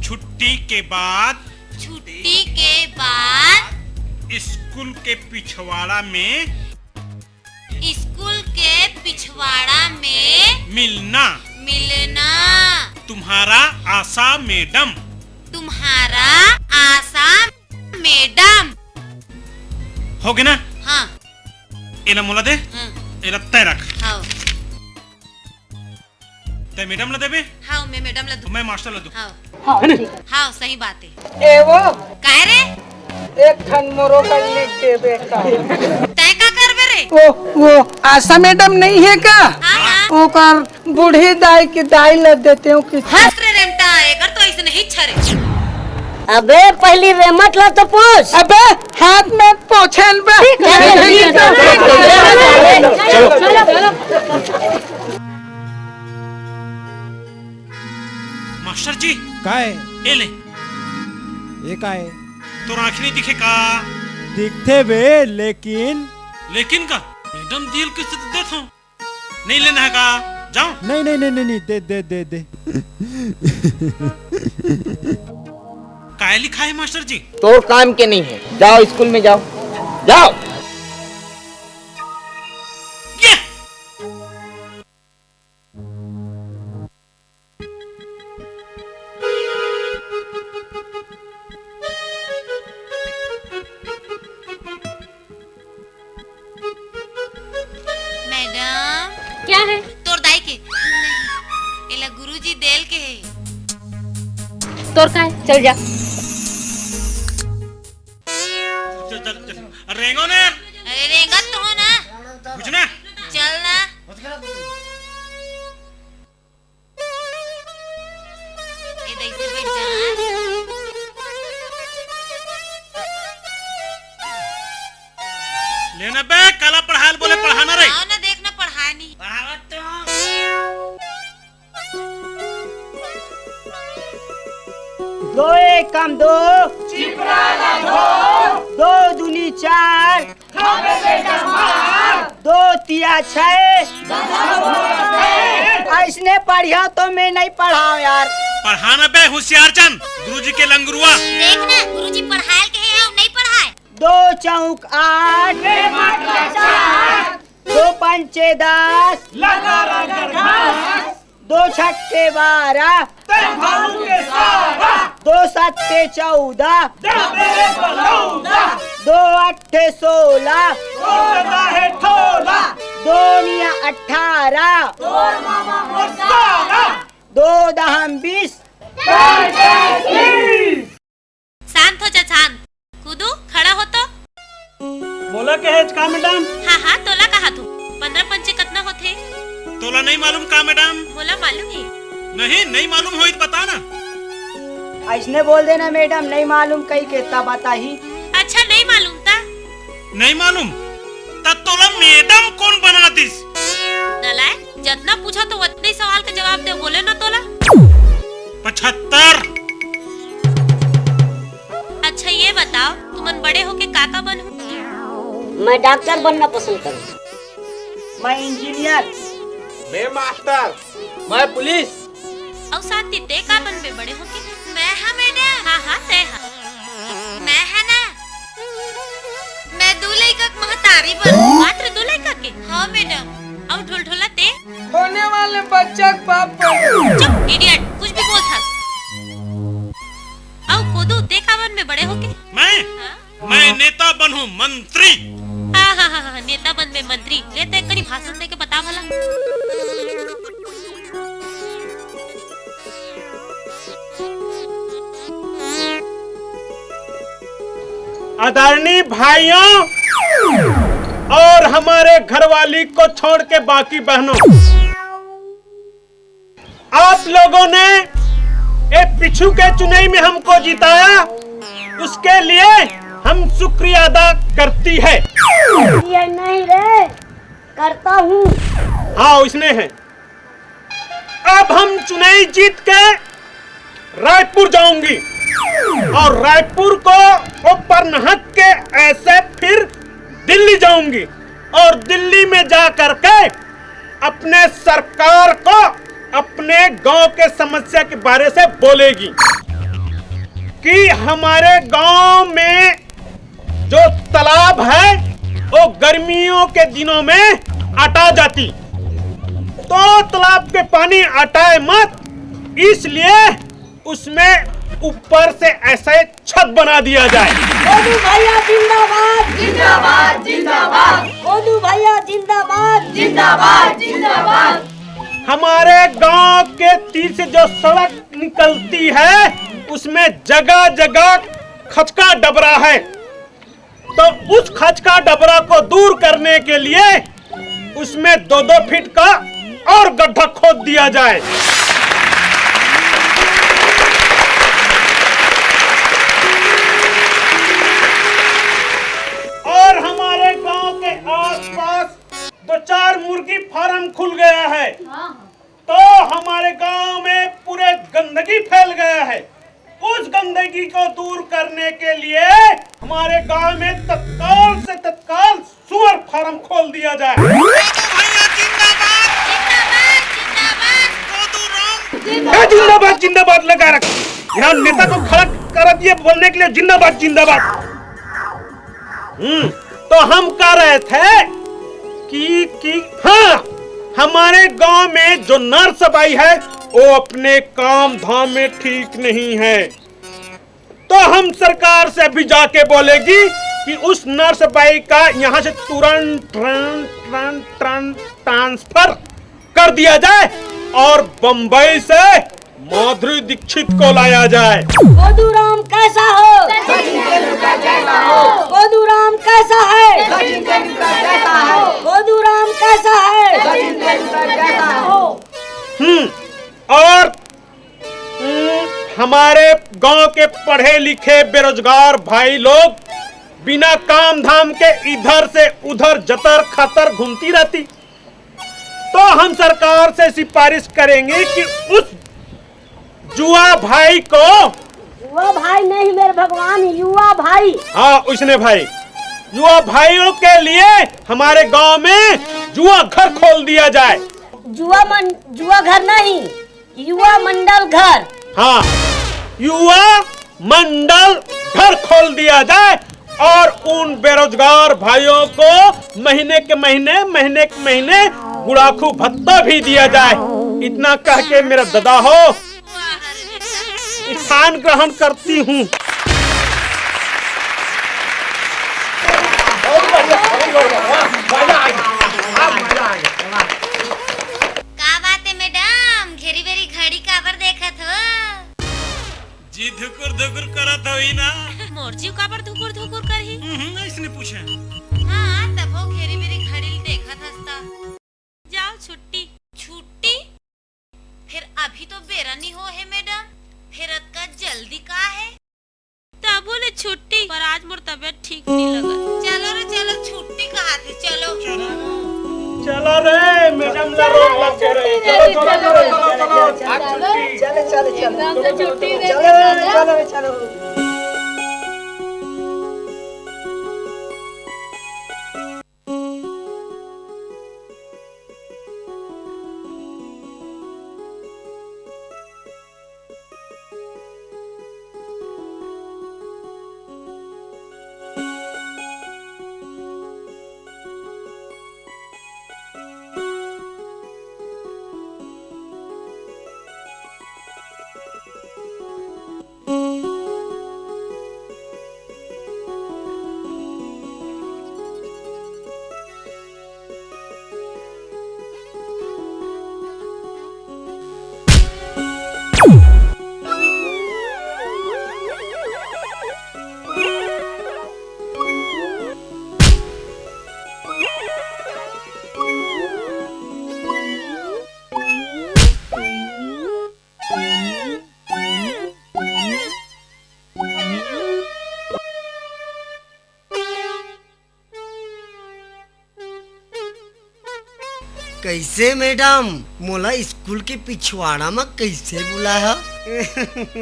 छुट्टी के बाद। छुट्टी के बाद स्कूल के पिछवाड़ा में। स्कूल के पिछवाड़ा में मिलना। तुम्हारा आशा मैडम। तुम्हारा आशा मैडम। हो गया ना? हाँ। एला मोला दे। एला तय रख। हाँ। तय मैडम ला देबे? हाँ मैं मैडम ला दूँ। मैं मास्टर ला दूँ। हाँ हाँ सही बात है। ए वो काहे रे? एक ठन मोरो कर लिख दे बेटा। तय का करबे रे? वो आशा मैडम नहीं है का? हाँ। ओकर बूढ़ी दाई की दाई ला देते हो कि। हंस रे रेमटा, एकर तो ऐसे नहीं छरे। अबे पहली रेमट ला तो पूछ। अबे हाथ में पोछन बे। मास्टर जी काय ए ले। ये काय तो आँख नहीं दिखे का? दिखते बे लेकिन का मैडम दिल किस देता हूँ नहीं लेना है का? जाओ। नहीं नहीं नहीं नहीं दे दे दे दे। काय लिखा है मास्टर जी? तो काम के नहीं है, जाओ स्कूल में जाओ। जाओ। मैडम क्या है? तोर दाई के एला गुरुजी देल के है। तोर का है? चल जा। चल। रेंगो ने। अरे रेंगत तो हो ना। कुछ ना। चल ना। इधर से बैठ जा। लेना बे काला पढ़ाल बोले पढ़ाना रे। आओ ना देखना पढ़ा नहीं। दो एक कम दो। दो दूनी चार। दो तिया छह। ऐसने पढ़िया तो मैं नहीं पढ़ाओ यार। पढ़ाना बे होशियार चंद गुरुजी के लंगरुआ। देखना गुरुजी पढ़ायल के है और नहीं पढ़ाए। दो चौक 8। दो पंचे 10। दो छक्के 12। दो सत्ते 14। दो अट्ठे 16। दो निया 18। दो दहम 20। शांत हो जा शांत। कूदू खड़ा हो तो। बोला के है का मैडम? हाँ तोला कहा तू 15 पंचे कितना होते? तोला नहीं मालूम का मैडम? बोला मालूम है। नहीं मालूम हो तो बता ना। ऐसने बोल देना मैडम नहीं मालूम कहीं के तब बता ही। अच्छा नहीं मालूम था? नहीं मालूम तब तोला मैडम कौन बना दिस? नलाय जितना पूछा तो उतने ही सवाल का जवाब दे। बोले ना तोला 75। अच्छा ये बताओ तुमन बड़े होके काका बनू? मैं डॉक्टर बनना पसंद करूँ। मैं इंजीनियर। मैं मास्टर। मैं पुलिस। और शांति ते का बनबे बड़े होके? मैं हाँ मैडम। हाँ ते हाँ। मैं है ना। मैं दूल्हे का महतारी बन। मात्र दूल्हे का के? हाँ मैडम। और ढोल ढोला ते? होने वाला वाले बच्चा का बाप चुप इडियट, कुछ भी बोल था। आओ कोदू देखा वन में बड़े होके। मैं नेता बनूं मंत्री। हाँ, नेता बन में मंत्री लेते एक कड़ी भाषण दे के बता भला। आदरणीय भाइयों और हमारे घरवाली को छोड़ के बाकी बहनों, आप लोगों ने एक पिछू के चुनाव में हमको जिताया, उसके लिए हम शुक्रिया अदा करती है। ये नहीं रे, करता हूँ। हाँ उसने है। अब हम चुनाव जीत के रायपुर जाऊंगी और रायपुर को ऊपर नहक के ऐसे फिर दिल्ली जाऊंगी और दिल्ली में जा करके अपने सरकार को अपने गांव के समस्या के बारे से बोलेगी कि हमारे गांव में जो तालाब है वो गर्मियों के दिनों में अटा जाती, तो तालाब के पानी अटाए मत, इसलिए उसमें ऊपर से ऐसे छत बना दिया जाए। कोदू भैया जिंदाबाद जिंदाबाद जिंदाबाद, कोदू भैया जिंदाबाद जिंदाबाद जिंदाबाद। हमारे गांव के तीर से जो सड़क निकलती है उसमें जगह जगह खचका डबरा है, तो उस खचका डबरा को दूर करने के लिए उसमें 2-2 फीट का और गड्ढा खोद दिया जाए। और हमारे गांव के आसपास 2-4 मुर्गी फार्म खुल गया है, तो हमारे गांव में पूरे गंदगी फैल गया है, उस गंदगी को दूर करने के लिए हमारे गांव में तत्काल से तत्काल सुअर फार्म खोल दिया जाए। जिंदाबाद जिंदाबाद लगा रख, यहाँ नेता को खड़ा कर दिए बोलने के लिए जिंदाबाद जिंदाबाद। तो हम कह रहे थे कि हाँ हमारे गांव में जो नर्स बाई है वो अपने काम धाम में ठीक नहीं है, तो हम सरकार से भी जाके बोलेगी कि उस नर्स बाई का यहाँ से तुरंत ट्रांसफर कर दिया जाए और बंबई से माधुरी दीक्षित को लाया जाए। कोदूराम कैसा हो? सचिन तेंदुलकर जैसा हो। कोदूराम कैसा है? सचिन तेंदुलकर जैसा हो। कोदूराम कैसा है? सचिन तेंदुलकर जैसा हो। और हमारे गांव के पढ़े लिखे बेरोजगार भाई लोग बिना काम धाम के इधर से उधर जतर खतर घूमती रहती, तो हम सरकार से सिफारिश करेंगे कि उस जुआ भाई को, युवा भाई नहीं मेरे भगवान, युवा भाई, हाँ उसने भाई, युवा भाइयों के लिए हमारे गांव में जुआ घर खोल दिया जाए। जुआ घर नहीं, युवा मंडल घर। हाँ युवा मंडल घर खोल दिया जाए और उन बेरोजगार भाइयों को महीने के महीने गुड़ाखू भत्ता भी दिया जाए। इतना कह के मेरा दादा हो स्थान ग्रहण करती हूँ। का बात है मैडम, घेरी बेरी घड़ी काबर देखत हो? जी धुकुर धुकुर करत होई ना। मोरजी काबर धुकुर धुकुर करही? इसने पूछा। हाँ तब वो घेरी बेरी घड़ी देखत हस्ता। जाओ छुट्टी। छुट्टी? फिर अभी तो बेरनी हो है मैडम, फिर का जल्दी का है? तब बोले छुट्टी, पर आज मोर तबीयत ठीक नहीं लगा। चलो रे चलो, छुट्टी कहा थी, चलो चलो रे मैडम ला रोक लग रे, चलो चलो। कैसे मैडम मोला स्कूल के पिछवाड़ा में कैसे बुलाया?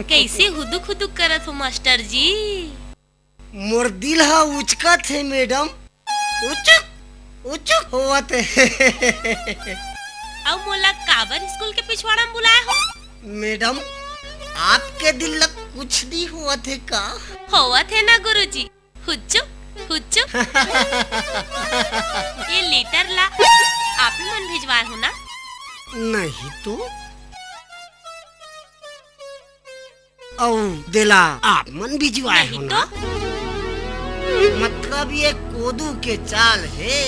कैसे हुदुक हुदुक करत हो मास्टर जी? मोर दिल हा उचका थे मैडम, उचक उचक हुआ थे। अब मोला काबर स्कूल के पिछवाड़ा में बुलाए हो? मैडम आपके दिल लग कुछ नहीं हुआ थे का? हुआ थे ना गुरुजी, हुच्चू हुच्चू। ये लेटर ला आप ही मन भिजवाए हो ना? नहीं तो औ दिला आप मन भिजवाए हो ना? मतलब ये कोदू के चाल है,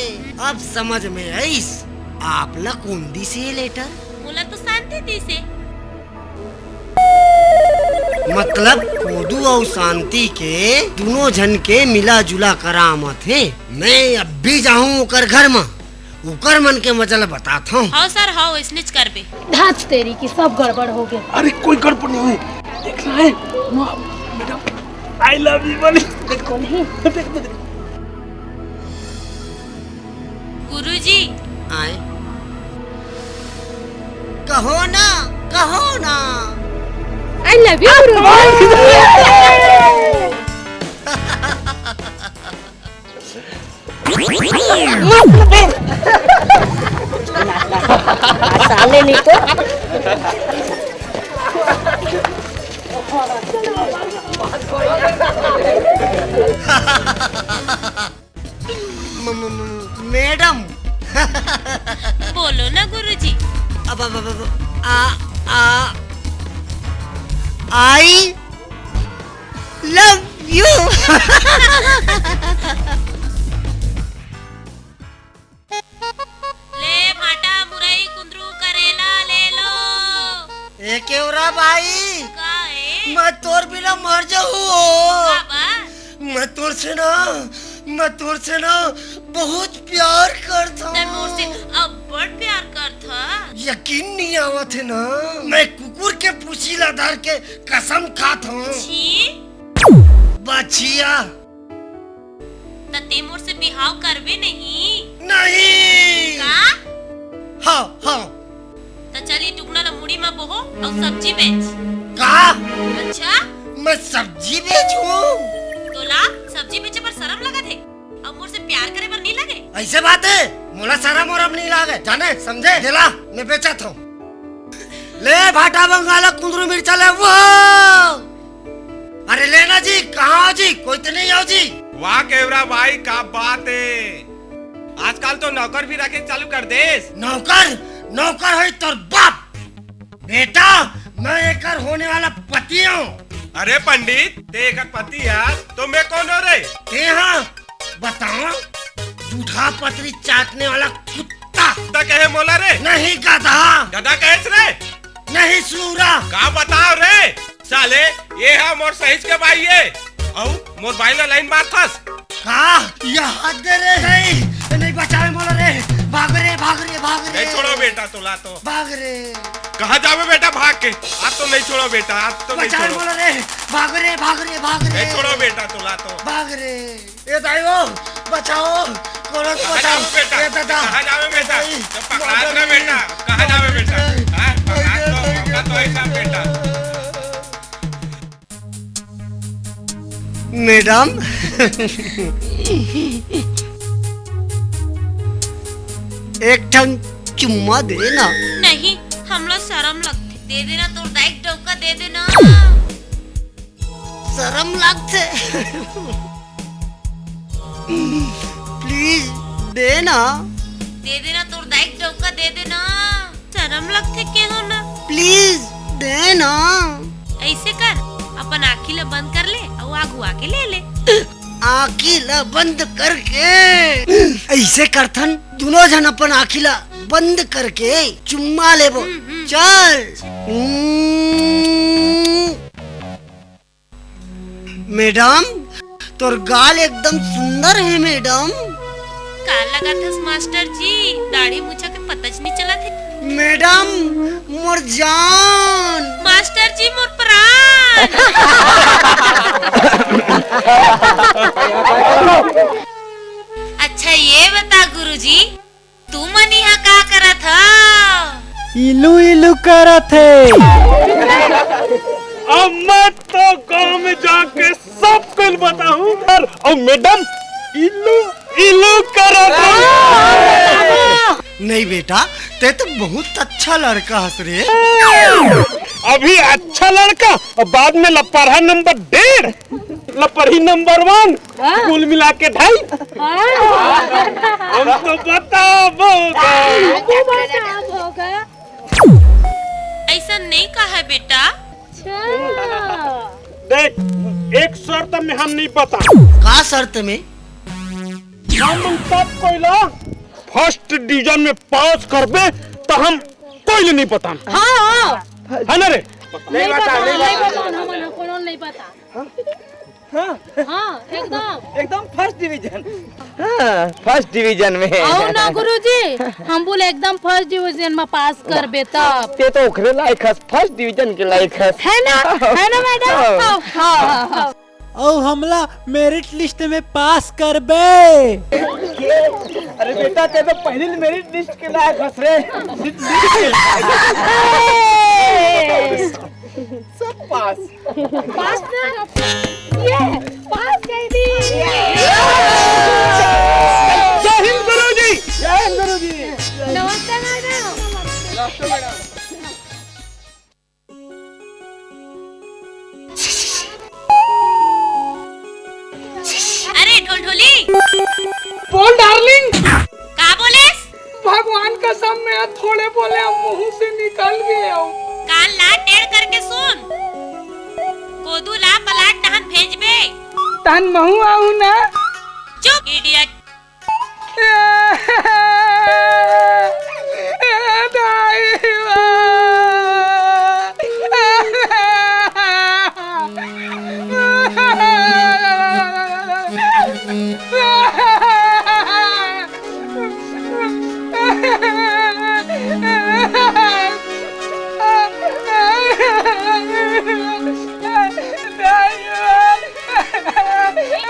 अब समझ में आईस। आप ला कौन दी से लेटर? मोला तो शांति दी से। मतलब कोदू और शांति के दोनों जन के मिला जुला करामत है। मैं अब भी जाऊँ ओकर घर में, ओकर मन के मजल बताता हूँ। हाँ सर हाँ, स्निच कर बे। धाच तेरी की सब गड़बड़ हो गया। अरे कोई गड़बड़ नहीं हुई, देख रहा है मैडम, आई लव यू वाली। देखो नहीं गुरुजी आए कहो ना, कहो ना आई लव यू। साले नहीं तो मैडम बोलो ना गुरुजी। अब आई लव यू। ले भाटा मुरई कुंदरू करेला ले लो। ए केवरा भाई, का है? मैं तोर बिना मर जाऊँ। मैं तोर से ना बहुत प्यार करता हूँ। अब बड़ प्यार करता। यकीन नहीं आवत है ना, मैं कुकुर के पुछीला धर के कसम खात हूँ। बचिया ते मोर से बिहाव करबे नहीं? नहीं। का? हाँ हाँ। तो चली टुकना ला मुड़ी में बोहो और सब्जी बेच। का? अच्छा मैं सब्जी बेचूं? तो ला सब्जी बेचे पर शर्म लगा थे, अब मोर से प्यार करे पर नहीं लगे? ऐसे बात है, मोला शर्म और अब नहीं लागे, जाने समझे? दिला मैं बेचा था। ले भाटा बंगाला कुंदरू मिर्चा ले वो। अरे लेना जी, कहाँ हो जी? कोई तो नहीं हो जी? वाह केवरा भाई, क्या बात है, आजकल तो नौकर भी रखे चालू कर दे। नौकर? नौकर है तोर बाप। बेटा मैं एक होने वाला पति हूँ। अरे पंडित, ते एक पति है तो मैं कौन हो रे? ते हाँ बताओ, दूधा पतरी चाटने वाला कुत्ता। कुत्ता कहे मोला रे? नहीं गधा। गधा कहे रे? नहीं सूरा। का बताओ रे साले, ये है मोर सहीज के भाई ये, औ मोर भाई ला लाइन मार थस। का? यहाँ दे रे नहीं बचावे मोला रे। भाग रे भाग रे भाग रे। नहीं छोड़ो बेटा तोला तो। भाग रे। कहाँ जावे बेटा भाग के? आज तो नहीं छोड़ो बेटा, आज तो नहीं छोड़ो। मोला रे। भाग रे भाग रे भाग रे। नहीं छोड़ो बेटा तोला तो। भाग रे। ये दाइयो बचाओ, कोनो को बचाओ बेटा। ये दादा कहाँ जावे बेटा? जब पकड़ा ना बेटा, कहाँ जावे बेटा? हाँ पकड़ा तो ऐसा बेटा। मैडम एक ठन चुम्मा देना। नहीं, हमला शर्म लगती। दे देना तो दाइक डौका दे देना। शर्म लगते? प्लीज देना। दे देना तो दाइक डौका दे देना। शर्म लगते के हो ना? प्लीज देना। ऐसे कर, अपन आँखी ला बंद कर ले और आगू आके ले ले। आँखी ला बंद करके ऐसे करथन, दोनों जन अपन आँखी ला बंद करके चुम्मा लेबो। चल। मैडम तोर गाल एकदम सुंदर है मैडम। का लगा था मास्टर जी, दाढ़ी मूछा के पता नहीं चला थे। मैडम मोर जान, मास्टर जी मोर प्राण। अच्छा ये बता गुरुजी, तू मन यहाँ का करा था? इलू इलू करत है। अब मैं तो गांव में जाके सब कुछ बताऊं। और मैडम इल्लू इल्लू करो। नहीं बेटा, ते तो बहुत अच्छा लड़का हंस रे। अभी अच्छा लड़का और बाद में लपरहा नंबर 1.5, लपरही नंबर 1, कुल मिला के 2.5। हम तो बताओगे। ऐसा नहीं कहा है बेटा। देख, एक शर्त में हम नहीं बता। का शर्त में? हम सब कोई फर्स्ट डिवीजन में पास करबे तो हम कोई नहीं बता। हाँ है ना रे? नहीं पता हमारा कोनो नहीं पता। हाँ एकदम फर्स्ट डिवीजन। हाँ फर्स्ट डिवीजन में। आओ ना गुरुजी, हम बोले एकदम फर्स्ट डिवीजन में पास कर बेटा। ते तो ओकरे लायक है, फर्स्ट डिवीजन के लायक है। है ना मैडम? हाँ। और हमला मेरिट लिस्ट में पास करबे। अरे बेटा ते तो पहले मेरिट लिस्ट के लायक हंस रे। सब पास ना ये पास कर दी। जय हिंद गुरुजी। जय हिंद गुरुजी। नमस्ते मैडम। अरे ढोलढोली, बोल डार्लिंग। का बोले? भगवान कसम में थोड़े बोले मुंह से निकल गए हो। कान ला टेढ़ करके सुन। कोदू ला पलाट टहन भेजबे। तन महू आऊ ना। चुप इडियट।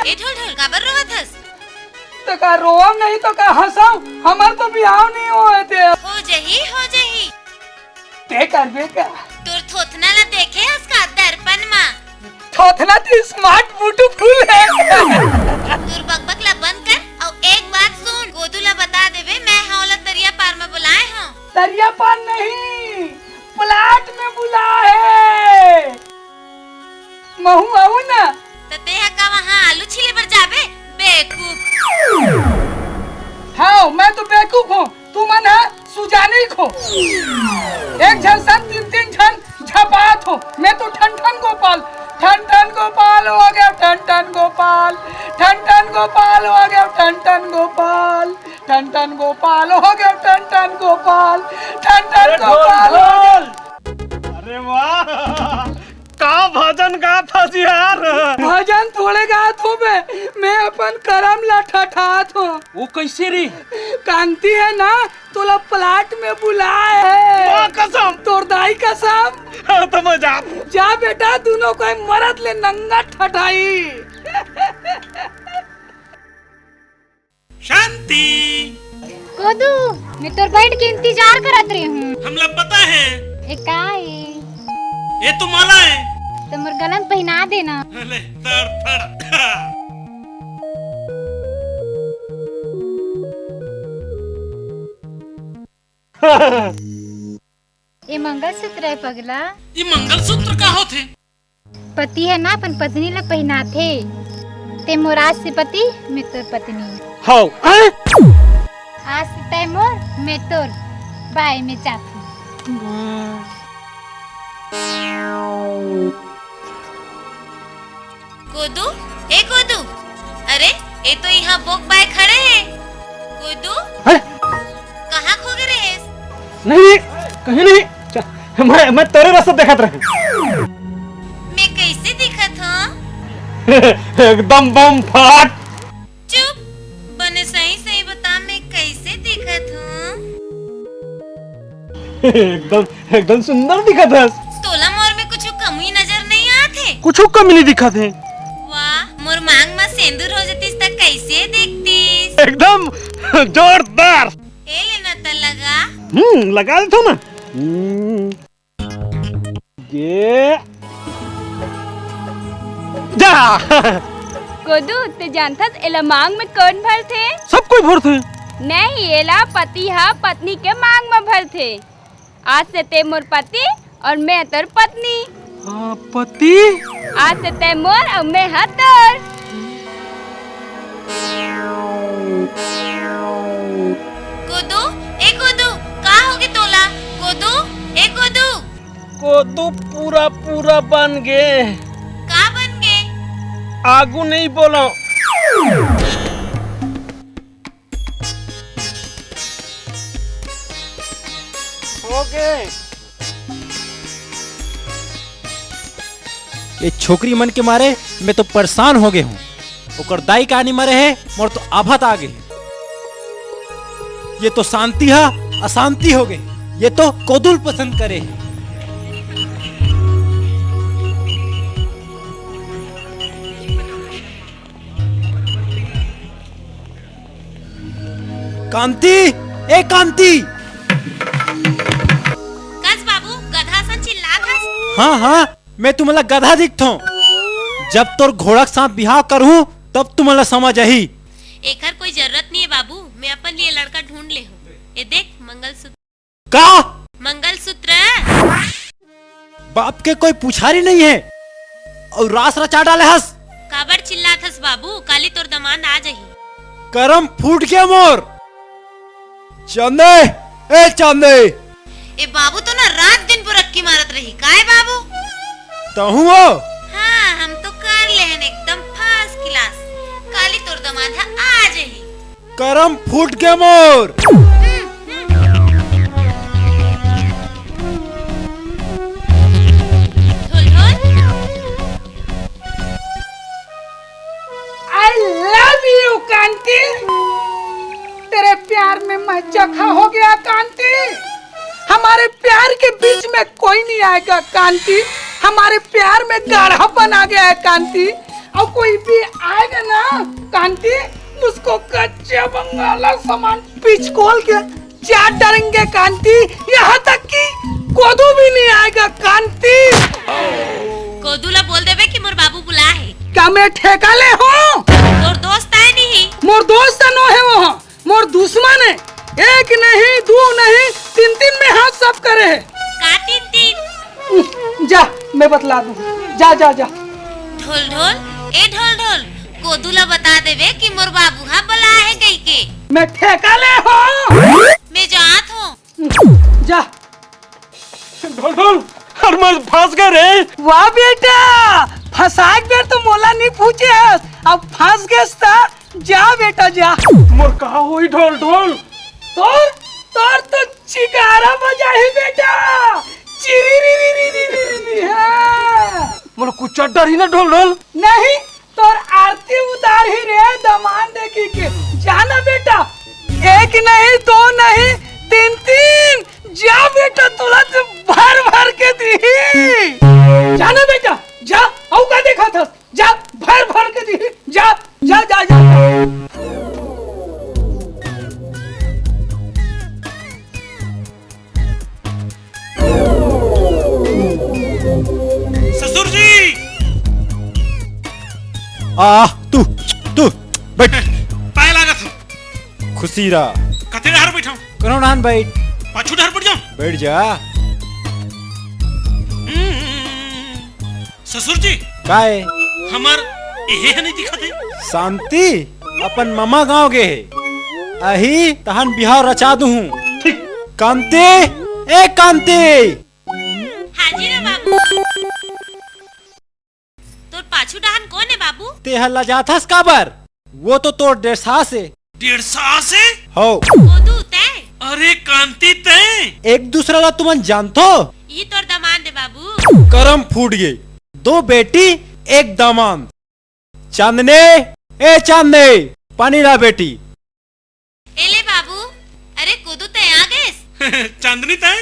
ए ढोल काबर रोवत हस? तो का रोवम नहीं तो का हंसाऊ? हमार तो बिहाव नहीं हुए थे। हो जही। ते करबे का? तोर थोथना ला देखे उसका दर्पण मा। थोथना तो स्मार्ट ब्यूटीफुल है। तोर बकबक ला बंद कर और एक बात सुन। गोदू ला बता देवे मैं हावला तरिया पार में बुलाए हूँ। तरिया पार नहीं, प्लाट में बुला है। महू आऊ ना। ते का वहाँ आलू छिले पर जाबे बेवकूफ। हाँ मैं तो बेवकूफ हूँ, तू मन है सुजानी खो। एक झन सन 3 झन झपात हो। मैं तो ठन गोपाल हो गया। ठन गोपाल हो गया। ठन गोपाल हो गया। अरे वाह, का भजन गात हस यार। भजन थोड़े गात हो बे, मैं अपन करम ला ठठात हूँ। वो कैसे रे? कांति है ना, तोला प्लाट में बुलाए है। कसम, तोर दाई कसम। तो मजा जा बेटा, दोनों कोई मरद ले नंगा ठठाई। शांति। कोदू, मैं तोर बैठ के इंतजार करत रही हूँ। हम लोग पता है। ये तो माला है। तो मोर गलन पहना देना। ले तड़। ये मंगलसूत्र है पगला। ये मंगलसूत्र का होते? पति है ना, अपन पत्नी ला पहना थे। ते मोर आज से पति, मैं तोर पत्नी। हाँ। आज से तय मोर, मैं तोर। बाय, मैं जाती। कोदू, ए कोदू, अरे ये तो यहाँ बोक बाय खड़े हैं। कोदू, कहाँ खो गए रे? नहीं, कहीं नहीं। मैं तेरे रास्ते देखत रही। मैं कैसे दिखत हूँ? एकदम बम फाट। चुप, बने सही बता एकदम एकदम सुंदर दिखत हस। तोला मोर में कुछ कमी नजर नहीं आते। कुछ कमी नहीं दिखत है। वाह, मोर मांग में सिंदूर हो जतीस तक कैसे दिखतीस? एकदम जोरदार। ए लेना त लगा। लगा देता ना। ये जा। कोदू ते जानथस एला मांग में कौन भर थे? सब कोई भर थे। नहीं, एला पति हा पत्नी के मांग में भर थे। आज से ते मोर पति और मैं तोर पत्नी। पति? आज से ते मोर और मैं हा तोर। कोदू, ए कोदू, का होगे तोला? कोदू, ए कोदू। कोदू पूरा पूरा बन गए। का बन गए? आगू नहीं बोलो। हो गए। ये छोकरी मन के मारे मैं तो परेशान हो गए हूँ। ओकर दाई कहानी मरे है मोर तो आभत आ गए। ये तो शांति है अशांति हो गई। ये तो कोदुल पसंद करे है। कांति, ए कांति। कस बाबू, गधा सन चिल्लात हस। हाँ हाँ, मैं तुम्हारा गधा दिखता हूँ। जब तोर घोड़ा के साथ बिहाव करूँ तब तुम्हारा समझ आई। एकर कोई जरूरत नहीं है बाबू, मैं अपन लिए लड़का ढूंढ ले हूँ। ये देख मंगलसूत्र। का? मंगलसूत्र। बाप के कोई पुछारी नहीं है और रास रचा डाले हस। काबर चिल्लात हस बाबू, काली तोर दमाद आ जाही। करम फूट गया मोर। चांदे, ए चांदे। ए बाबू तो ना रात दिन बुरक की मारत रही। काय बाबू? तहु हो? हाँ, हम तो कर लेहन एकदम फर्स्ट क्लास। काली तोर दमाद है आ जाही। करम फूट गया मोर। I love you, कांति। तेरे प्यार में मैं जखा हो गया कांति। हमारे प्यार के बीच में कोई नहीं आएगा कांति। हमारे प्यार में गाढ़ापन आ गया है कांति। और कोई भी आएगा ना कांति, उसको कच्चा बंगाला सामान पिचकोल के चाट डालेंगे कांति। यहाँ तक कि कोदू भी नहीं आएगा कांति। कोदूला बोल देवे कि मोर बाबू बुला है। क्या मैं ठेका ले हूँ? तोर दोस्त है नहीं। मोर दोस्त नो है वो, मोर दुश्मन है। एक नहीं, दो नहीं, तीन तीन में हाथ सब करे है। का तीन तीन? जा, मैं बतला दूँ। जा जा जा। ढोल ढोल, ए ढोल ढोल, कोदूला बता देवे कि मोर बाबू हा बुला है गई के। मैं ठेका ले हूँ। मैं जात हूँ। जा। ढोल ढोल, हर मर्द फंस गए रे। वाह बेटा, फंसा के तो मोला नहीं पूछे है। अब फंस गए। जा बेटा जा। मोर कहा हुई ढोल ढोल। तोर तोर तो चिकारा बजा ही बेटा। चिरी है। मोर कुछ डर ही ना ढोल ढोल। नहीं, तोर आरती उतार ही रे दमान देखी के। जाना बेटा, एक नहीं, दो नहीं, तीन तीन। जा बेटा, तुला तो भर भर के दी। जाना बेटा, जा। औ का देखा था? जा, भर भर के दी। जा जा जा जा। ससुर जी। तू तू बैठ। पाए लागत। खुशी रा। कथे डहर बैठा? करो नान बैठ। पाछू डहर पड़ जाऊं? बैठ जा। ससुर जी। काय? हमार एहे नहीं दिखा थे। शांति अपन मामा गांव गे अही तहन बिहार रचा दू। कांति, ए कांति। हाजी रे बाबू। तोर पाछू डहन कौन है बाबू? ते हल्ला जाथस काबर? वो तो तोर 150 से। 150 से? हो। कोदू ते? अरे कांति ते? एक दूसरा ला तुमन जानतो? ये तोर दामाद है बाबू। करम फूट गए। 2 बेटी एक दामाद। चांदने, ए चांदने, पानी ला बेटी। एले बाबू। अरे कोदू ते आ गए? चांदनी ते?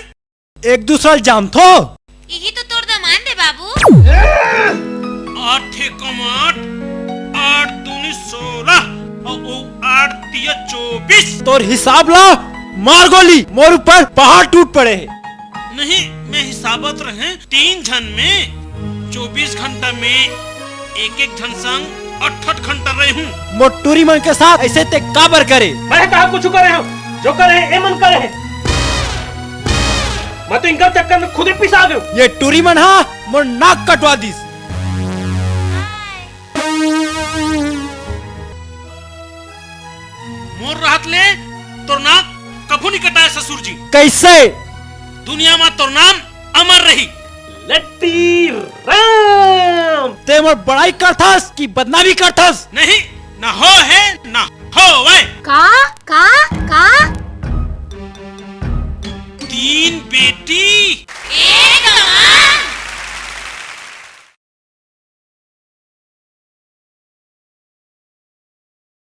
एक दूसरा जाम थो। यही तो तोड़ दमान दे बाबू। 8 एकम 8, 8 दूनी 16 और 8 तिया 24। तोर हिसाब ला, मार गोली, मोर ऊपर पहाड़ टूट पड़े है। नहीं, मैं हिसाबत रहे 3 जन में 24 घंटा में एक जन संग 8 घंटा रहे हूँ। मोटूरी मन के साथ ऐसे ते काबर करे। मैं कहा कुछ करे हम, जो करे ए मन करे है। मैं तो इनका चक्कर में खुद ही पिसा गया। ये टूरी मन हा मोर नाक कटवा दिस। मोर राहत ले तोर नाक कभू नहीं कटाए ससुर जी। कैसे? दुनिया में तोर नाम अमर रही। लट्टी राम। ते मोर बड़ाई करथस कि बदनामी करथस? नहीं, ना हो है ना